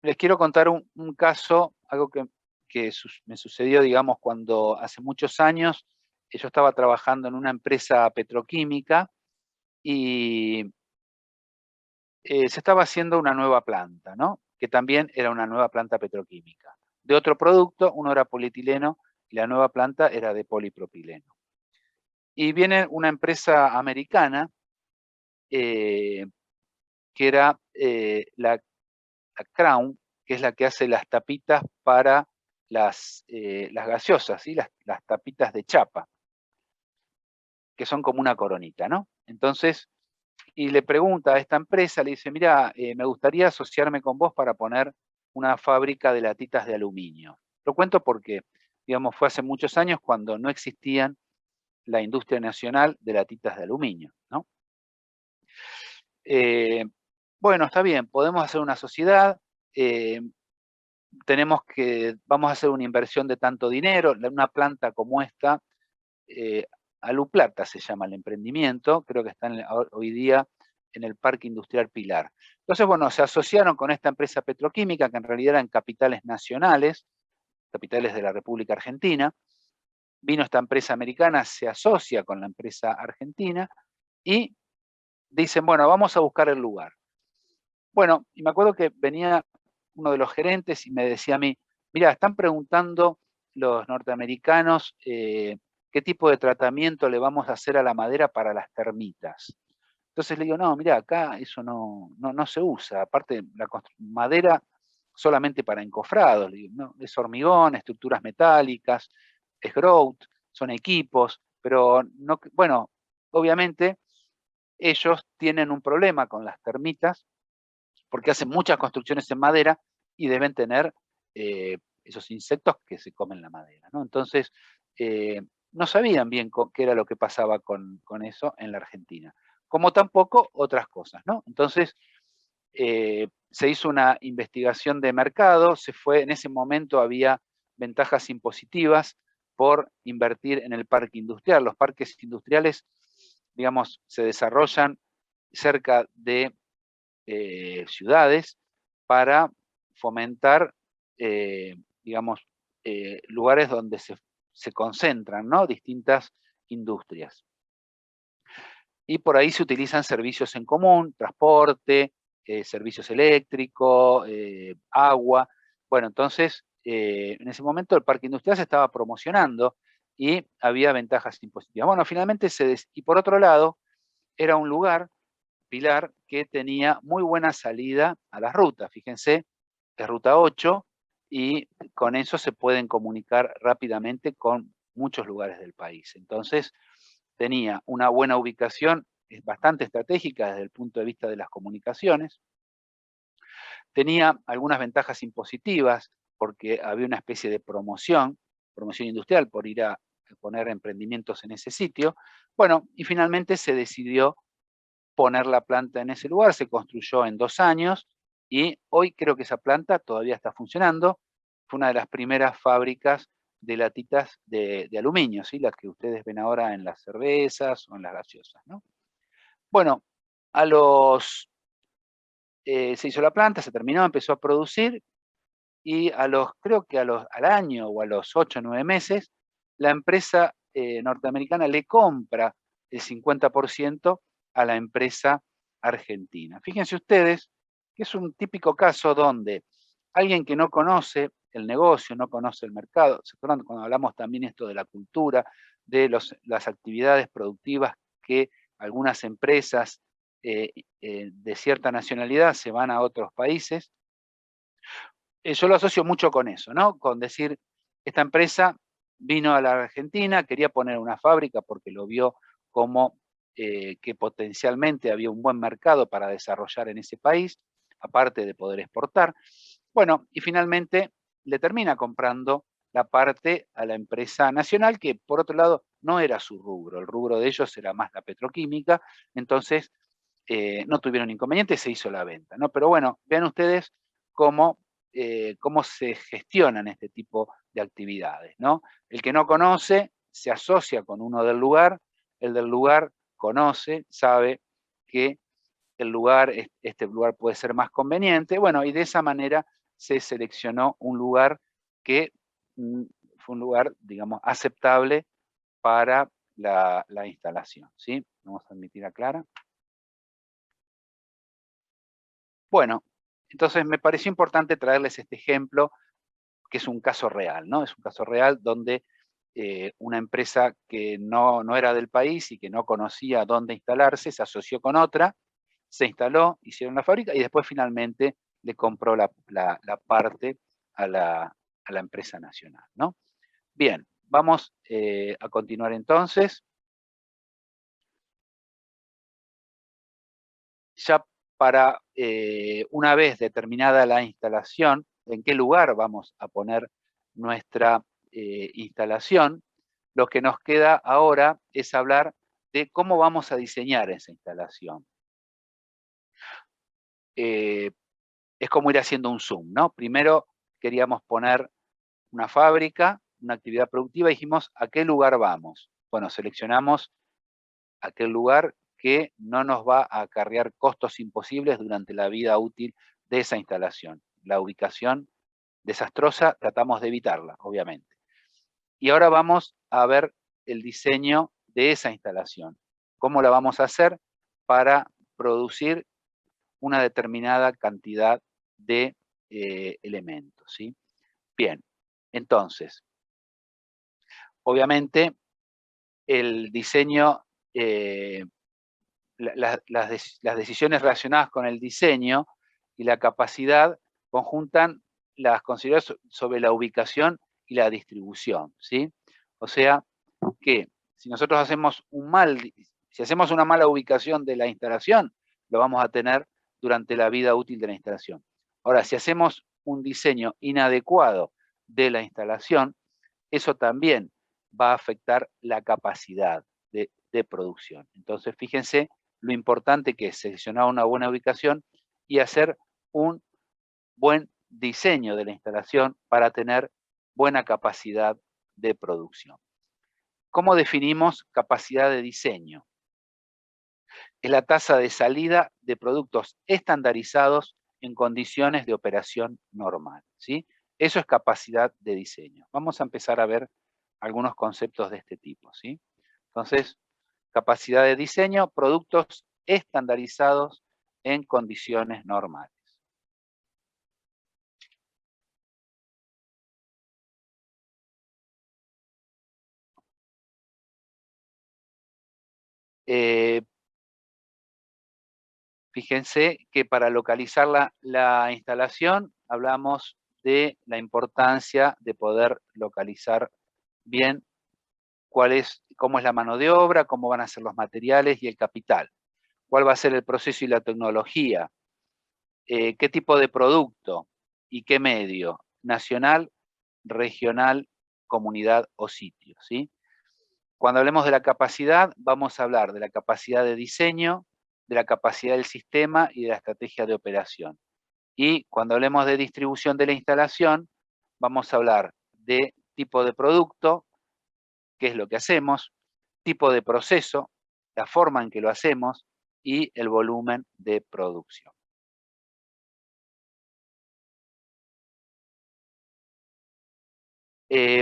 S1: Les quiero contar un caso, algo que me sucedió, digamos, cuando hace muchos años yo estaba trabajando en una empresa petroquímica y se estaba haciendo una nueva planta, ¿no? Que también era una nueva planta petroquímica. De otro producto, uno era polietileno y la nueva planta era de polipropileno. Y viene una empresa americana que era la Crown, que es la que hace las tapitas para las gaseosas, ¿sí? Las tapitas de chapa, que son como una coronita, ¿no? Entonces, y le pregunta a esta empresa, le dice, mira, me gustaría asociarme con vos para poner una fábrica de latitas de aluminio. Lo cuento porque, digamos, fue hace muchos años cuando no existían la industria nacional de latitas de aluminio, ¿no? Bueno, está bien, podemos hacer una sociedad, vamos a hacer una inversión de tanto dinero, una planta como esta, Aluplata se llama el emprendimiento, creo que está hoy día en el Parque Industrial Pilar. Entonces, bueno, se asociaron con esta empresa petroquímica, que en realidad eran capitales nacionales, capitales de la República Argentina. Vino esta empresa americana, se asocia con la empresa argentina, y dicen, bueno, vamos a buscar el lugar. Bueno, y me acuerdo que venía uno de los gerentes y me decía a mí, mira, están preguntando los norteamericanos qué tipo de tratamiento le vamos a hacer a la madera para las termitas. Entonces le digo, no, mira, acá eso no se usa. Aparte, la madera solamente para encofrados. Le digo, no, es hormigón, estructuras metálicas, es grout, son equipos, pero no, bueno, obviamente ellos tienen un problema con las termitas porque hacen muchas construcciones en madera y deben tener esos insectos que se comen la madera, ¿no? Entonces, no sabían bien qué era lo que pasaba con eso en la Argentina, como tampoco otras cosas, ¿no? Entonces, se hizo una investigación de mercado, en ese momento había ventajas impositivas por invertir en el parque industrial. Los parques industriales, digamos, se desarrollan cerca de ciudades para fomentar, digamos, lugares donde se concentran, ¿no?, distintas industrias. Y por ahí se utilizan servicios en común, transporte, servicios eléctricos, agua. Bueno, entonces, en ese momento el parque industrial se estaba promocionando y había ventajas impositivas. Bueno, finalmente y por otro lado, era un lugar, Pilar, que tenía muy buena salida a las rutas. Fíjense, es ruta 8 y con eso se pueden comunicar rápidamente con muchos lugares del país. Entonces, tenía una buena ubicación, es bastante estratégica desde el punto de vista de las comunicaciones. Tenía algunas ventajas impositivas porque había una especie de promoción industrial por ir a poner emprendimientos en ese sitio. Bueno, y finalmente se decidió poner la planta en ese lugar, se construyó en 2 años y hoy creo que esa planta todavía está funcionando. Fue una de las primeras fábricas de latitas de aluminio, ¿sí?, las que ustedes ven ahora en las cervezas o en las gaseosas, ¿no? Bueno, se hizo la planta, se terminó, empezó a producir y creo que al año o a los 8 o 9 meses, la empresa norteamericana le compra el 50% a la empresa argentina. Fíjense ustedes que es un típico caso donde alguien que no conoce el negocio, no conoce el mercado, ¿se acuerdan cuando hablamos también esto de la cultura, de las actividades productivas que algunas empresas de cierta nacionalidad se van a otros países? Yo lo asocio mucho con eso, ¿no? Con decir, esta empresa vino a la Argentina, quería poner una fábrica porque lo vio como que potencialmente había un buen mercado para desarrollar en ese país, aparte de poder exportar. Bueno, y finalmente le termina comprando la parte a la empresa nacional, que por otro lado no era su rubro, el rubro de ellos era más la petroquímica, entonces no tuvieron inconvenientes, se hizo la venta, ¿no? Pero bueno, vean ustedes cómo se gestionan este tipo de actividades, ¿no? El que no conoce se asocia con uno del lugar, el del lugar conoce, sabe que este lugar puede ser más conveniente, bueno, y de esa manera se seleccionó un lugar que fue un lugar, digamos, aceptable para la instalación, ¿sí? Vamos a admitir a Clara. Bueno, entonces me pareció importante traerles este ejemplo, que es un caso real, ¿no? Es un caso real donde una empresa que no era del país y que no conocía dónde instalarse, se asoció con otra, se instaló, hicieron la fábrica y después finalmente le compró la parte a la empresa nacional, ¿no? Bien, vamos a continuar entonces. Ya para una vez determinada la instalación, en qué lugar vamos a poner nuestra instalación, lo que nos queda ahora es hablar de cómo vamos a diseñar esa instalación. Es como ir haciendo un zoom, ¿no? Primero queríamos poner una fábrica, una actividad productiva, y dijimos, ¿a qué lugar vamos? Bueno, seleccionamos aquel lugar que no nos va a acarrear costos imposibles durante la vida útil de esa instalación. La ubicación desastrosa tratamos de evitarla, obviamente. Y ahora vamos a ver el diseño de esa instalación. ¿Cómo la vamos a hacer para producir una determinada cantidad de elementos, ¿sí? Bien, entonces, obviamente, el diseño, las decisiones relacionadas con el diseño y la capacidad conjuntan las consideraciones sobre la ubicación y la distribución, ¿sí? O sea, que si nosotros hacemos si hacemos una mala ubicación de la instalación, lo vamos a tener durante la vida útil de la instalación. Ahora, si hacemos un diseño inadecuado de la instalación, eso también va a afectar la capacidad de producción. Entonces, fíjense lo importante que es seleccionar una buena ubicación y hacer un buen diseño de la instalación para tener buena capacidad de producción. ¿Cómo definimos capacidad de diseño? Es la tasa de salida de productos estandarizados en condiciones de operación normal, ¿sí? Eso es capacidad de diseño. Vamos a empezar a ver algunos conceptos de este tipo, ¿sí? Entonces, capacidad de diseño, productos estandarizados en condiciones normales. Fíjense que para localizar la instalación hablamos de la importancia de poder localizar bien cómo es la mano de obra, cómo van a ser los materiales y el capital. Cuál va a ser el proceso y la tecnología. Qué tipo de producto y qué medio. Nacional, regional, comunidad o sitio, ¿sí? Cuando hablemos de la capacidad, vamos a hablar de la capacidad de diseño, de la capacidad del sistema y de la estrategia de operación. Y cuando hablemos de distribución de la instalación, vamos a hablar de tipo de producto, qué es lo que hacemos, tipo de proceso, la forma en que lo hacemos y el volumen de producción.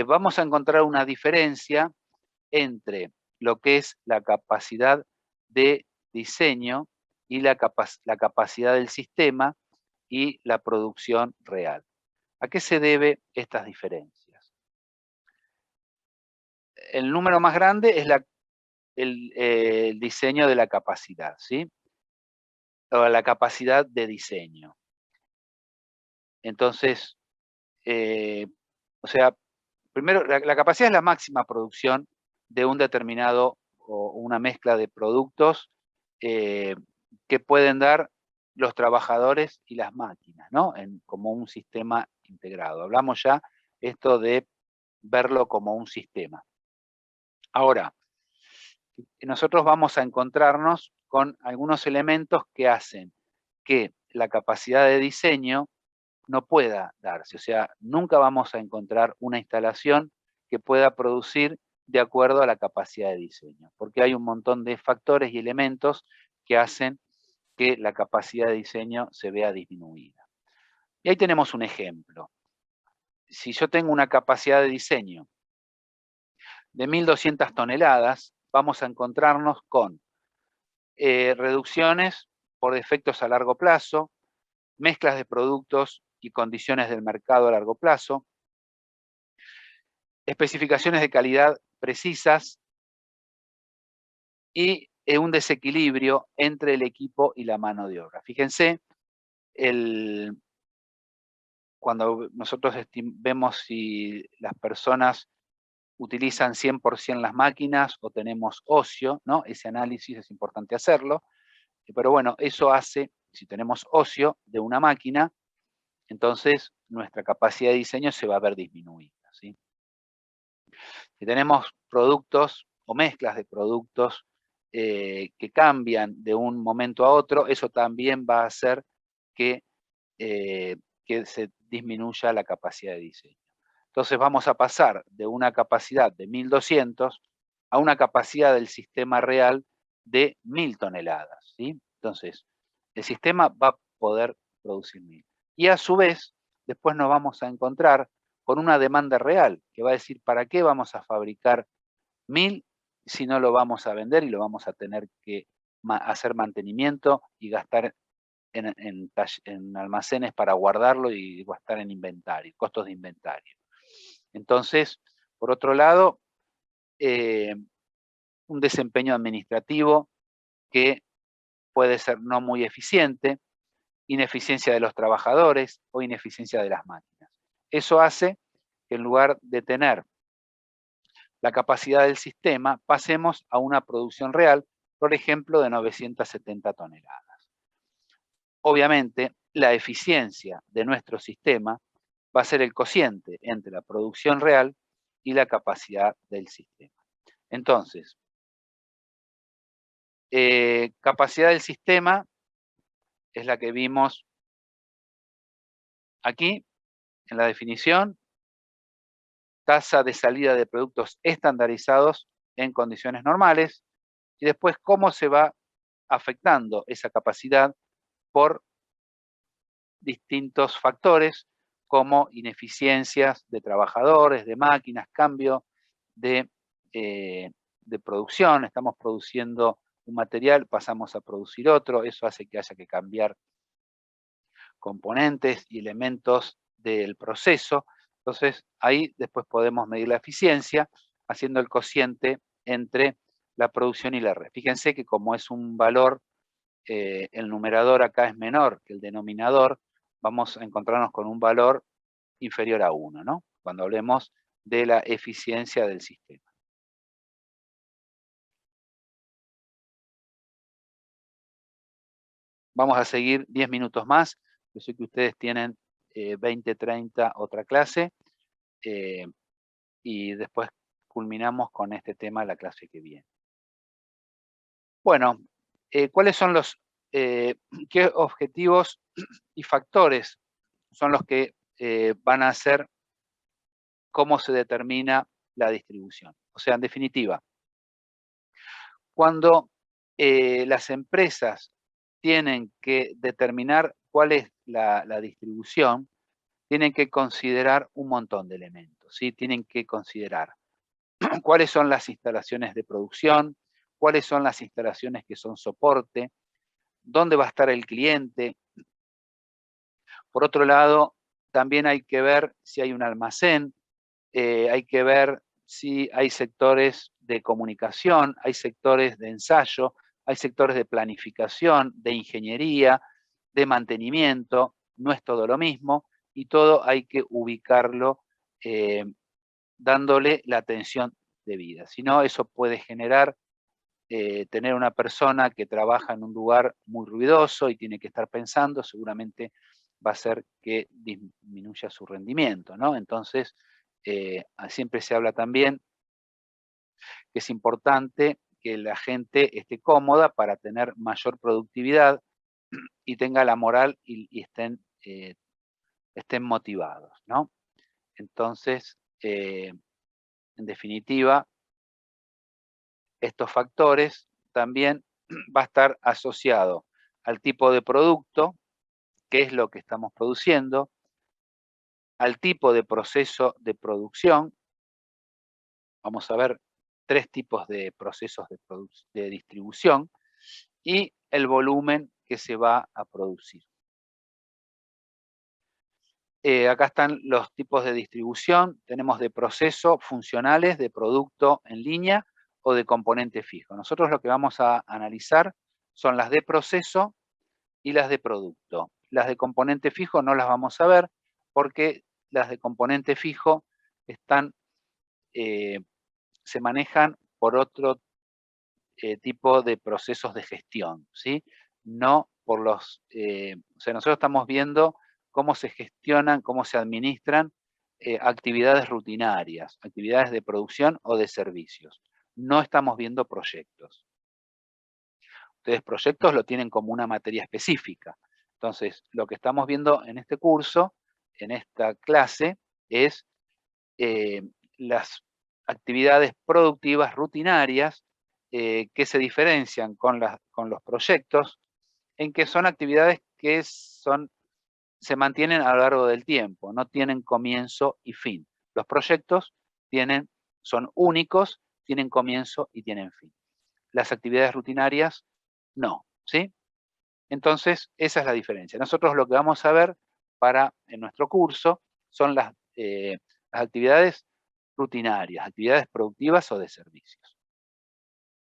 S1: Vamos a encontrar una diferencia entre lo que es la capacidad de diseño y la capacidad del sistema y la producción real. ¿A qué se debe estas diferencias? El número más grande es el diseño de la capacidad, ¿sí? O la capacidad de diseño. Entonces, o sea, primero, la capacidad es la máxima producción de un determinado o una mezcla de productos que pueden dar los trabajadores y las máquinas, ¿no? Como un sistema integrado. Hablamos ya esto de verlo como un sistema. Ahora, nosotros vamos a encontrarnos con algunos elementos que hacen que la capacidad de diseño no pueda darse. O sea, nunca vamos a encontrar una instalación que pueda producir de acuerdo a la capacidad de diseño, porque hay un montón de factores y elementos que hacen que la capacidad de diseño se vea disminuida. Y ahí tenemos un ejemplo. Si yo tengo una capacidad de diseño de 1.200 toneladas, vamos a encontrarnos con reducciones por defectos a largo plazo, mezclas de productos y condiciones del mercado a largo plazo, especificaciones de calidad precisas y un desequilibrio entre el equipo y la mano de obra. Fíjense, cuando nosotros vemos si las personas utilizan 100% las máquinas o tenemos ocio, ¿no? Ese análisis es importante hacerlo, pero bueno, eso hace, si tenemos ocio de una máquina, entonces nuestra capacidad de diseño se va a ver disminuida, ¿sí? Si tenemos productos o mezclas de productos que cambian de un momento a otro, eso también va a hacer que se disminuya la capacidad de diseño. Entonces vamos a pasar de una capacidad de 1.200 a una capacidad del sistema real de 1.000 toneladas, ¿sí? Entonces, el sistema va a poder producir 1.000. Y a su vez, después nos vamos a encontrar con una demanda real, que va a decir, ¿para qué vamos a fabricar 1.000 si no lo vamos a vender y lo vamos a tener que hacer mantenimiento y gastar en almacenes para guardarlo y gastar en inventario, costos de inventario. Entonces, por otro lado, un desempeño administrativo que puede ser no muy eficiente, ineficiencia de los trabajadores o ineficiencia de las máquinas. Eso hace que en lugar de tener la capacidad del sistema, pasemos a una producción real, por ejemplo, de 970 toneladas. Obviamente, la eficiencia de nuestro sistema va a ser el cociente entre la producción real y la capacidad del sistema. Entonces, capacidad del sistema es la que vimos aquí, en la definición. Tasa de salida de productos estandarizados en condiciones normales, y después cómo se va afectando esa capacidad por distintos factores, como ineficiencias de trabajadores, de máquinas, cambio de producción. Estamos produciendo un material, pasamos a producir otro, eso hace que haya que cambiar componentes y elementos del proceso. Entonces, ahí después podemos medir la eficiencia haciendo el cociente entre la producción y la red. Fíjense que como es un valor, el numerador acá es menor que el denominador, vamos a encontrarnos con un valor inferior a 1, ¿no? Cuando hablemos de la eficiencia del sistema. Vamos a seguir 10 minutos más. Yo sé que ustedes tienen 20, 30 otra clase. Y después culminamos con este tema la clase que viene. Bueno, ¿cuáles son qué objetivos y factores son los que van a hacer cómo se determina la distribución? O sea, en definitiva, cuando las empresas tienen que determinar cuál es la distribución, tienen que considerar un montón de elementos, ¿sí? Tienen que considerar cuáles son las instalaciones de producción, cuáles son las instalaciones que son soporte, dónde va a estar el cliente. Por otro lado, también hay que ver si hay un almacén, hay que ver si hay sectores de comunicación, hay sectores de ensayo, hay sectores de planificación, de ingeniería, de mantenimiento, no es todo lo mismo, y todo hay que ubicarlo dándole la atención debida. Si no, eso puede generar tener una persona que trabaja en un lugar muy ruidoso y tiene que estar pensando, seguramente va a hacer que disminuya su rendimiento, ¿no? Entonces, siempre se habla también que es importante que la gente esté cómoda para tener mayor productividad y tenga la moral y estén motivados, ¿no? Entonces, en definitiva, estos factores también va a estar asociado al tipo de producto, qué es lo que estamos produciendo, al tipo de proceso de producción. Vamos a ver 3 tipos de procesos de distribución y el volumen que se va a producir. Acá están los tipos de distribución. Tenemos de proceso funcionales, de producto en línea o de componente fijo. Nosotros lo que vamos a analizar son las de proceso y las de producto. Las de componente fijo no las vamos a ver porque las de componente fijo se manejan por otro tipo de procesos de gestión, ¿sí? No por o sea, nosotros estamos viendo cómo se gestionan, cómo se administran actividades rutinarias, actividades de producción o de servicios. No estamos viendo proyectos. Ustedes proyectos lo tienen como una materia específica. Entonces, lo que estamos viendo en este curso, en esta clase, es las actividades productivas rutinarias que se diferencian con los proyectos, en que son actividades que se mantienen a lo largo del tiempo, no tienen comienzo y fin. Los proyectos son únicos, tienen comienzo y tienen fin. Las actividades rutinarias, no, ¿sí? Entonces, esa es la diferencia. Nosotros lo que vamos a ver en nuestro curso son las actividades rutinarias, actividades productivas o de servicios.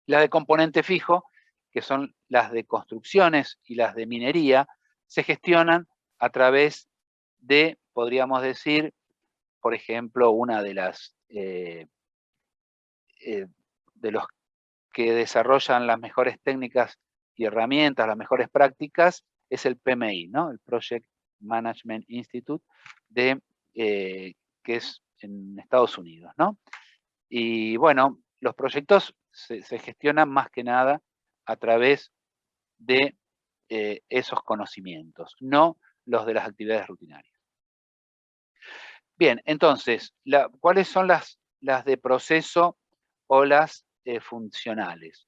S1: Las de componente fijo, que son las de construcciones y las de minería, se gestionan a través de, podríamos decir, por ejemplo, una de los que desarrollan las mejores técnicas y herramientas, las mejores prácticas, es el PMI, ¿no? El Project Management Institute, que es en Estados Unidos, ¿no? Y bueno, los proyectos se gestionan más que nada a través de esos conocimientos, no los de las actividades rutinarias. Bien, entonces, ¿cuáles son las de proceso o las funcionales?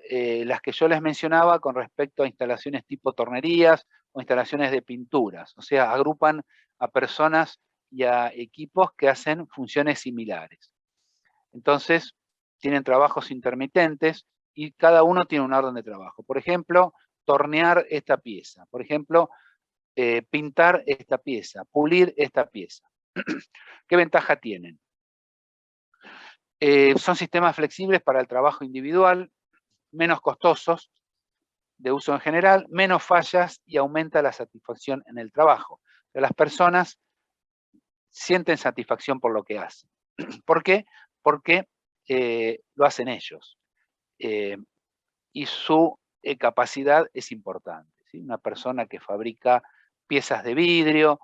S1: Las que yo les mencionaba con respecto a instalaciones tipo tornerías o instalaciones de pinturas. O sea, agrupan a personas y a equipos que hacen funciones similares. Entonces, tienen trabajos intermitentes y cada uno tiene un orden de trabajo. Por ejemplo, tornear esta pieza. Por ejemplo, pintar esta pieza, pulir esta pieza. ¿Qué ventaja tienen? Son sistemas flexibles para el trabajo individual, menos costosos de uso en general, menos fallas y aumenta la satisfacción en el trabajo. Las personas sienten satisfacción por lo que hacen. ¿Por qué? Porque lo hacen ellos. Y su capacidad es importante, ¿sí? Una persona que fabrica piezas de vidrio,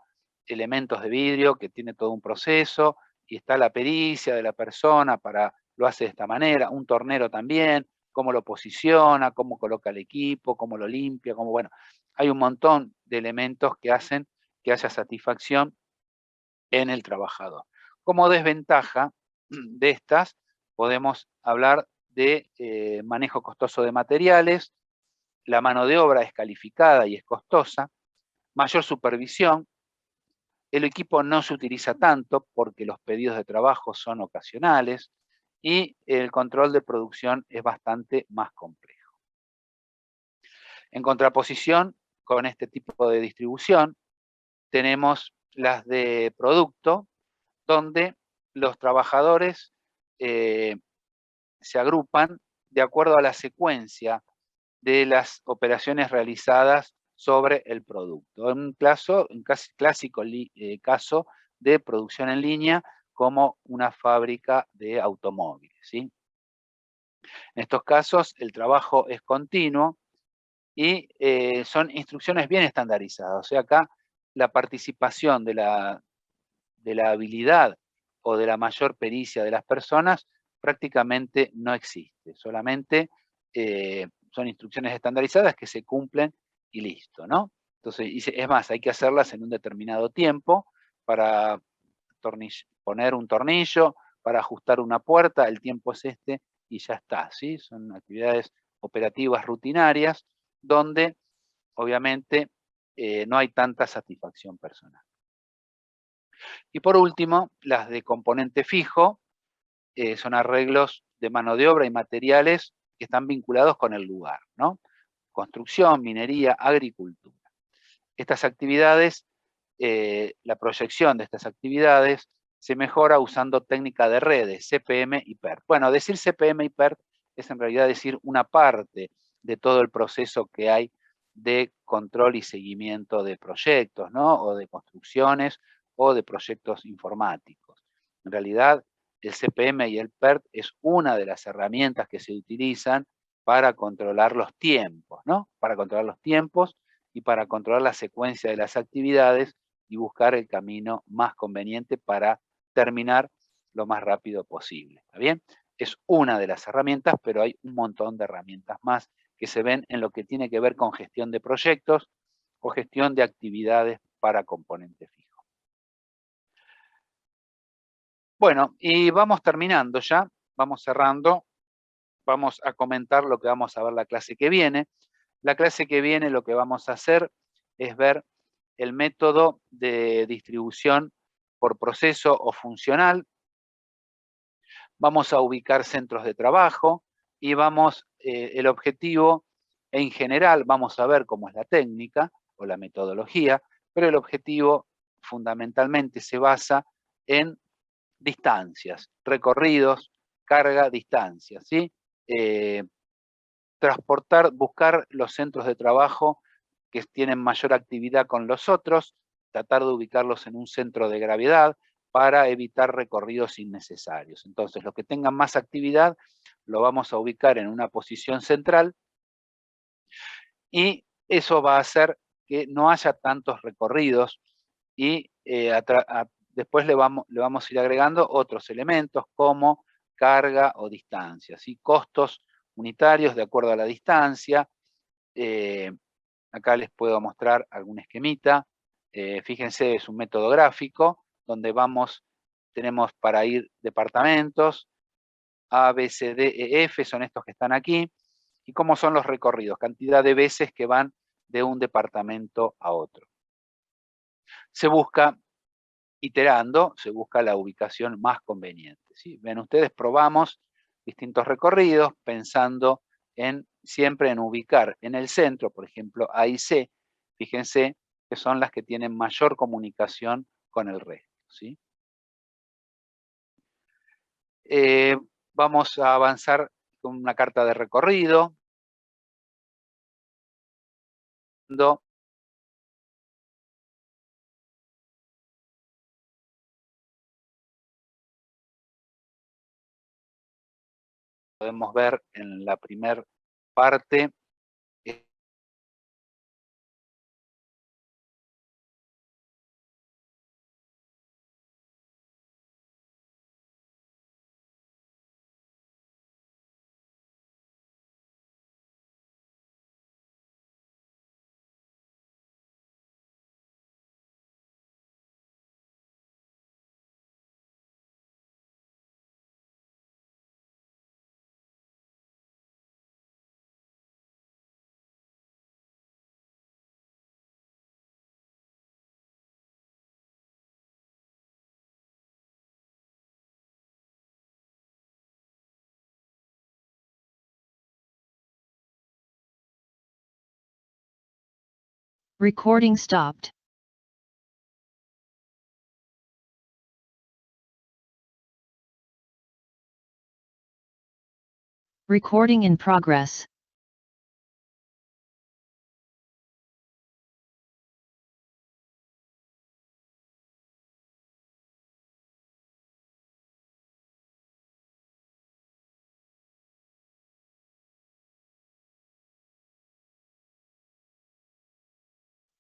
S1: elementos de vidrio, que tiene todo un proceso, y está la pericia de la persona lo hace de esta manera, un tornero también, cómo lo posiciona, cómo coloca el equipo, cómo lo limpia, bueno, hay un montón de elementos que hacen que haya satisfacción en el trabajador. Como desventaja de estas, podemos hablar de manejo costoso de materiales, la mano de obra es calificada y es costosa, mayor supervisión, el equipo no se utiliza tanto porque los pedidos de trabajo son ocasionales y el control de producción es bastante más complejo. En contraposición con este tipo de distribución, tenemos las de producto, donde los trabajadores se agrupan de acuerdo a la secuencia de las operaciones realizadas sobre el producto. En un clásico caso de producción en línea, como una fábrica de automóviles, ¿sí? En estos casos, el trabajo es continuo y son instrucciones bien estandarizadas. O sea, acá la participación de la habilidad o de la mayor pericia de las personas prácticamente no existe. Solamente son instrucciones estandarizadas que se cumplen y listo, ¿no? Entonces, es más, hay que hacerlas en un determinado tiempo para poner un tornillo, para ajustar una puerta, el tiempo es este y ya está, ¿sí? Son actividades operativas rutinarias donde obviamente no hay tanta satisfacción personal. Y por último, las de componente fijo son arreglos de mano de obra y materiales que están vinculados con el lugar, ¿no? Construcción, minería, agricultura. Estas actividades, la proyección de estas actividades se mejora usando técnica de redes, CPM y PERT. Bueno, decir CPM y PERT es en realidad decir una parte de todo el proceso que hay de control y seguimiento de proyectos, ¿no? O de construcciones o de proyectos informáticos. En realidad, el CPM y el PERT es una de las herramientas que se utilizan para controlar los tiempos, ¿no? Para controlar los tiempos y para controlar la secuencia de las actividades y buscar el camino más conveniente para terminar lo más rápido posible, ¿está bien? Es una de las herramientas, pero hay un montón de herramientas más que se ven en lo que tiene que ver con gestión de proyectos o gestión de actividades para componente fijo. Bueno, y vamos terminando ya, vamos cerrando, vamos a comentar lo que vamos a ver la clase que viene. La clase que viene lo que vamos a hacer es ver el método de distribución por proceso o funcional. Vamos a ubicar centros de trabajo y el objetivo en general, vamos a ver cómo es la técnica o la metodología, pero el objetivo fundamentalmente se basa en distancias, recorridos, carga, distancia, ¿sí? Buscar los centros de trabajo que tienen mayor actividad con los otros, tratar de ubicarlos en un centro de gravedad para evitar recorridos innecesarios. Entonces, los que tengan más actividad lo vamos a ubicar en una posición central y eso va a hacer que no haya tantos recorridos y después le vamos a ir agregando otros elementos como carga o distancia, ¿sí? Costos unitarios de acuerdo a la distancia. Acá les puedo mostrar algún esquemita. Fíjense, es un método gráfico donde tenemos para ir departamentos, A, B, C, D, E, F, son estos que están aquí. ¿Y cómo son los recorridos? Cantidad de veces que van de un departamento a otro. Se busca, iterando, se busca la ubicación más conveniente, ¿sí? Ven ustedes, probamos distintos recorridos pensando siempre en ubicar en el centro, por ejemplo, A y C, fíjense que son las que tienen mayor comunicación con el resto, ¿sí? Vamos a avanzar con una carta de recorrido. Podemos ver en la primera parte
S2: Recording stopped. Recording in progress.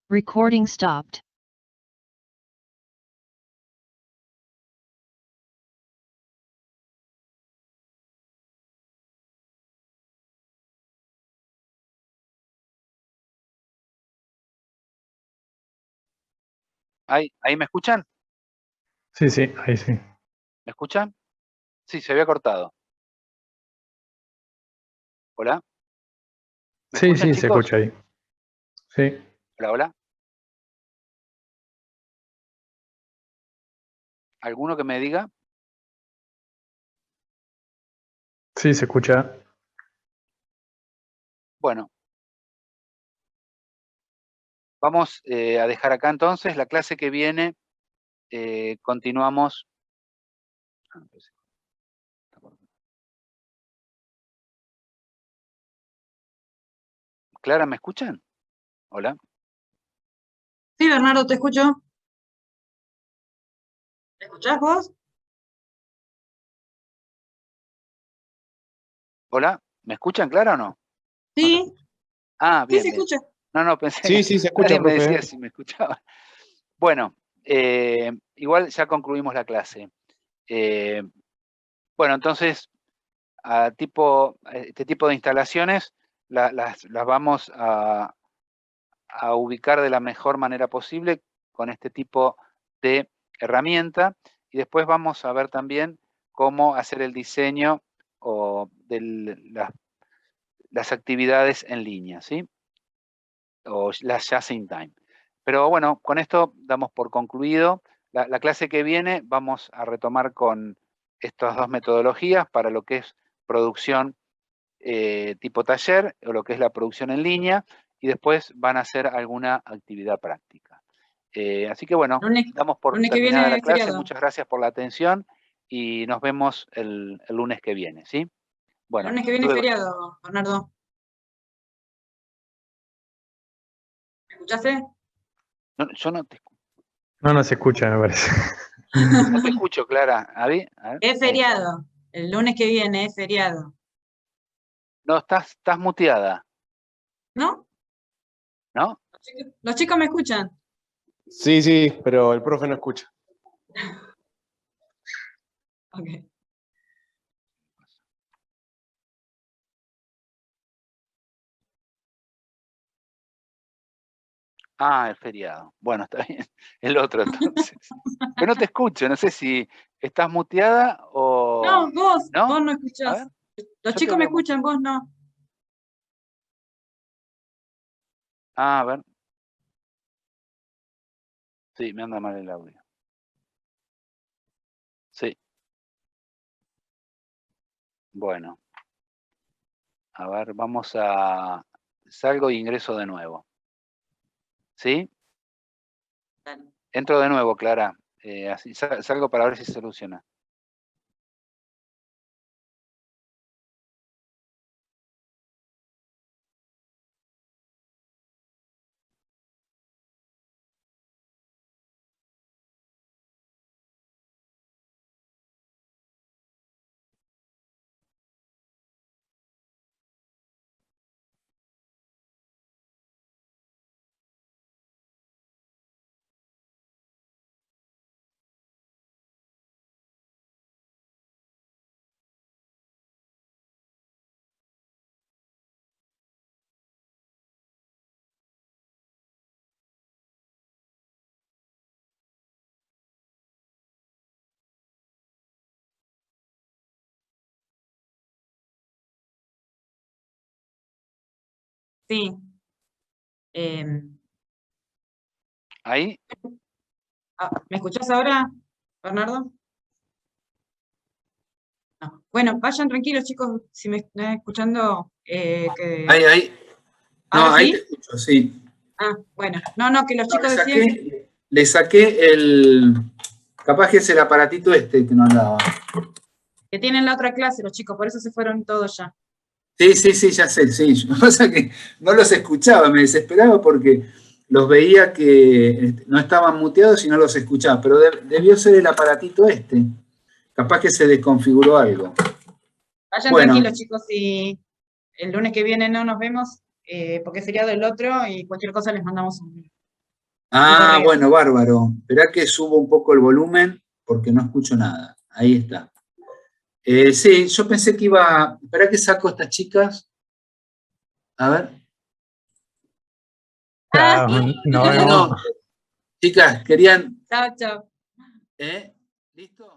S2: Recording stopped.
S1: ¿Ahí me escuchan?
S3: Sí, sí, ahí sí.
S1: ¿Me escuchan? Sí, se había cortado. ¿Hola? ¿Me
S3: Sí,
S1: escuchan,
S3: sí, se
S1: chicos?
S3: escucha ahí. Sí.
S1: Hola, hola. ¿Alguno que me diga?
S3: Sí, se escucha.
S1: Bueno, vamos a dejar acá entonces. La clase que viene continuamos. Clara, ¿me escuchan? Hola.
S4: Sí, Bernardo, te escucho. ¿Me escuchás vos?
S1: Hola. ¿Me escuchan, Clara, o no?
S4: Sí,
S1: Ah,
S4: sí,
S1: bien,
S4: se
S1: bien.
S4: escucha.
S1: No, pensé.
S5: Sí, sí, se escucha,
S1: Alguien me decía
S5: profe.
S1: si me escuchaba. Bueno, igual ya concluimos la clase. Bueno, entonces, este tipo de instalaciones las vamos a ubicar de la mejor manera posible con este tipo de herramienta. Y después vamos a ver también cómo hacer el diseño de las actividades en línea, ¿sí? O las just in time. Pero bueno, con esto damos por concluido. La clase que viene vamos a retomar con estas dos metodologías para lo que es producción tipo taller, o lo que es la producción en línea, y después van a hacer alguna actividad práctica. Así que bueno, damos por
S4: lunes que
S1: terminada
S4: viene
S1: la clase.
S4: feriado.
S1: Muchas gracias por la atención y nos vemos el lunes que viene, ¿sí?
S4: El
S1: Bueno,
S4: lunes que viene feriado, Bernardo. ¿Me escuchaste?
S1: no, yo no te escucho.
S3: No se escucha, me parece.
S1: No te escucho, Clara. A ver,
S4: Es feriado. El lunes que viene es feriado.
S1: no, estás muteada,
S4: ¿No?
S1: ¿no?
S4: Los chicos me escuchan.
S5: Sí, sí, pero el profe no escucha.
S4: Ok.
S1: Ah, el feriado. Bueno, está bien. El otro entonces. Pero no te escucho, no sé si estás muteada o...
S4: No, vos
S1: ¿No?
S4: no
S1: A
S4: escuchás.
S1: ver,
S4: Los
S1: yo te
S4: chicos me
S1: veo
S4: escuchan, vos no.
S1: a ver. Sí, me anda mal el audio. Sí. Bueno. A ver, vamos a... Salgo e ingreso de nuevo. ¿Sí?
S4: Dale.
S1: Entro de nuevo, Clara. Así salgo para ver si se soluciona.
S4: Sí.
S1: ¿Ahí?
S4: ¿Me escuchás ahora, Bernardo? No. Bueno, vayan tranquilos, chicos, si me están escuchando.
S5: Ahí. No,
S4: ¿Ahora
S5: ahí
S4: sí?
S5: te escucho, sí.
S4: Ah, bueno. No, que los
S5: No,
S4: chicos decían
S5: le saqué el... Capaz que es el aparatito este que no andaba.
S4: que tienen la otra clase, los chicos, por eso se fueron todos ya.
S5: Sí, ya sé, sí. Lo que pasa es que no los escuchaba, me desesperaba porque los veía que no estaban muteados y no los escuchaba, pero debió ser el aparatito este. Capaz que se desconfiguró algo.
S4: Vayan
S5: Bueno.
S4: tranquilos, chicos, y el lunes que viene no nos vemos, porque es feriado el otro y cualquier cosa les mandamos un correo.
S5: Bueno, bárbaro. Esperá que subo un poco el volumen porque no escucho nada. Ahí está. Sí, yo pensé que iba... Esperá que saco a estas chicas. A ver.
S3: Chao, nos vemos.
S5: Chicas, querían...
S4: Chao, chao.
S5: ¿Listo?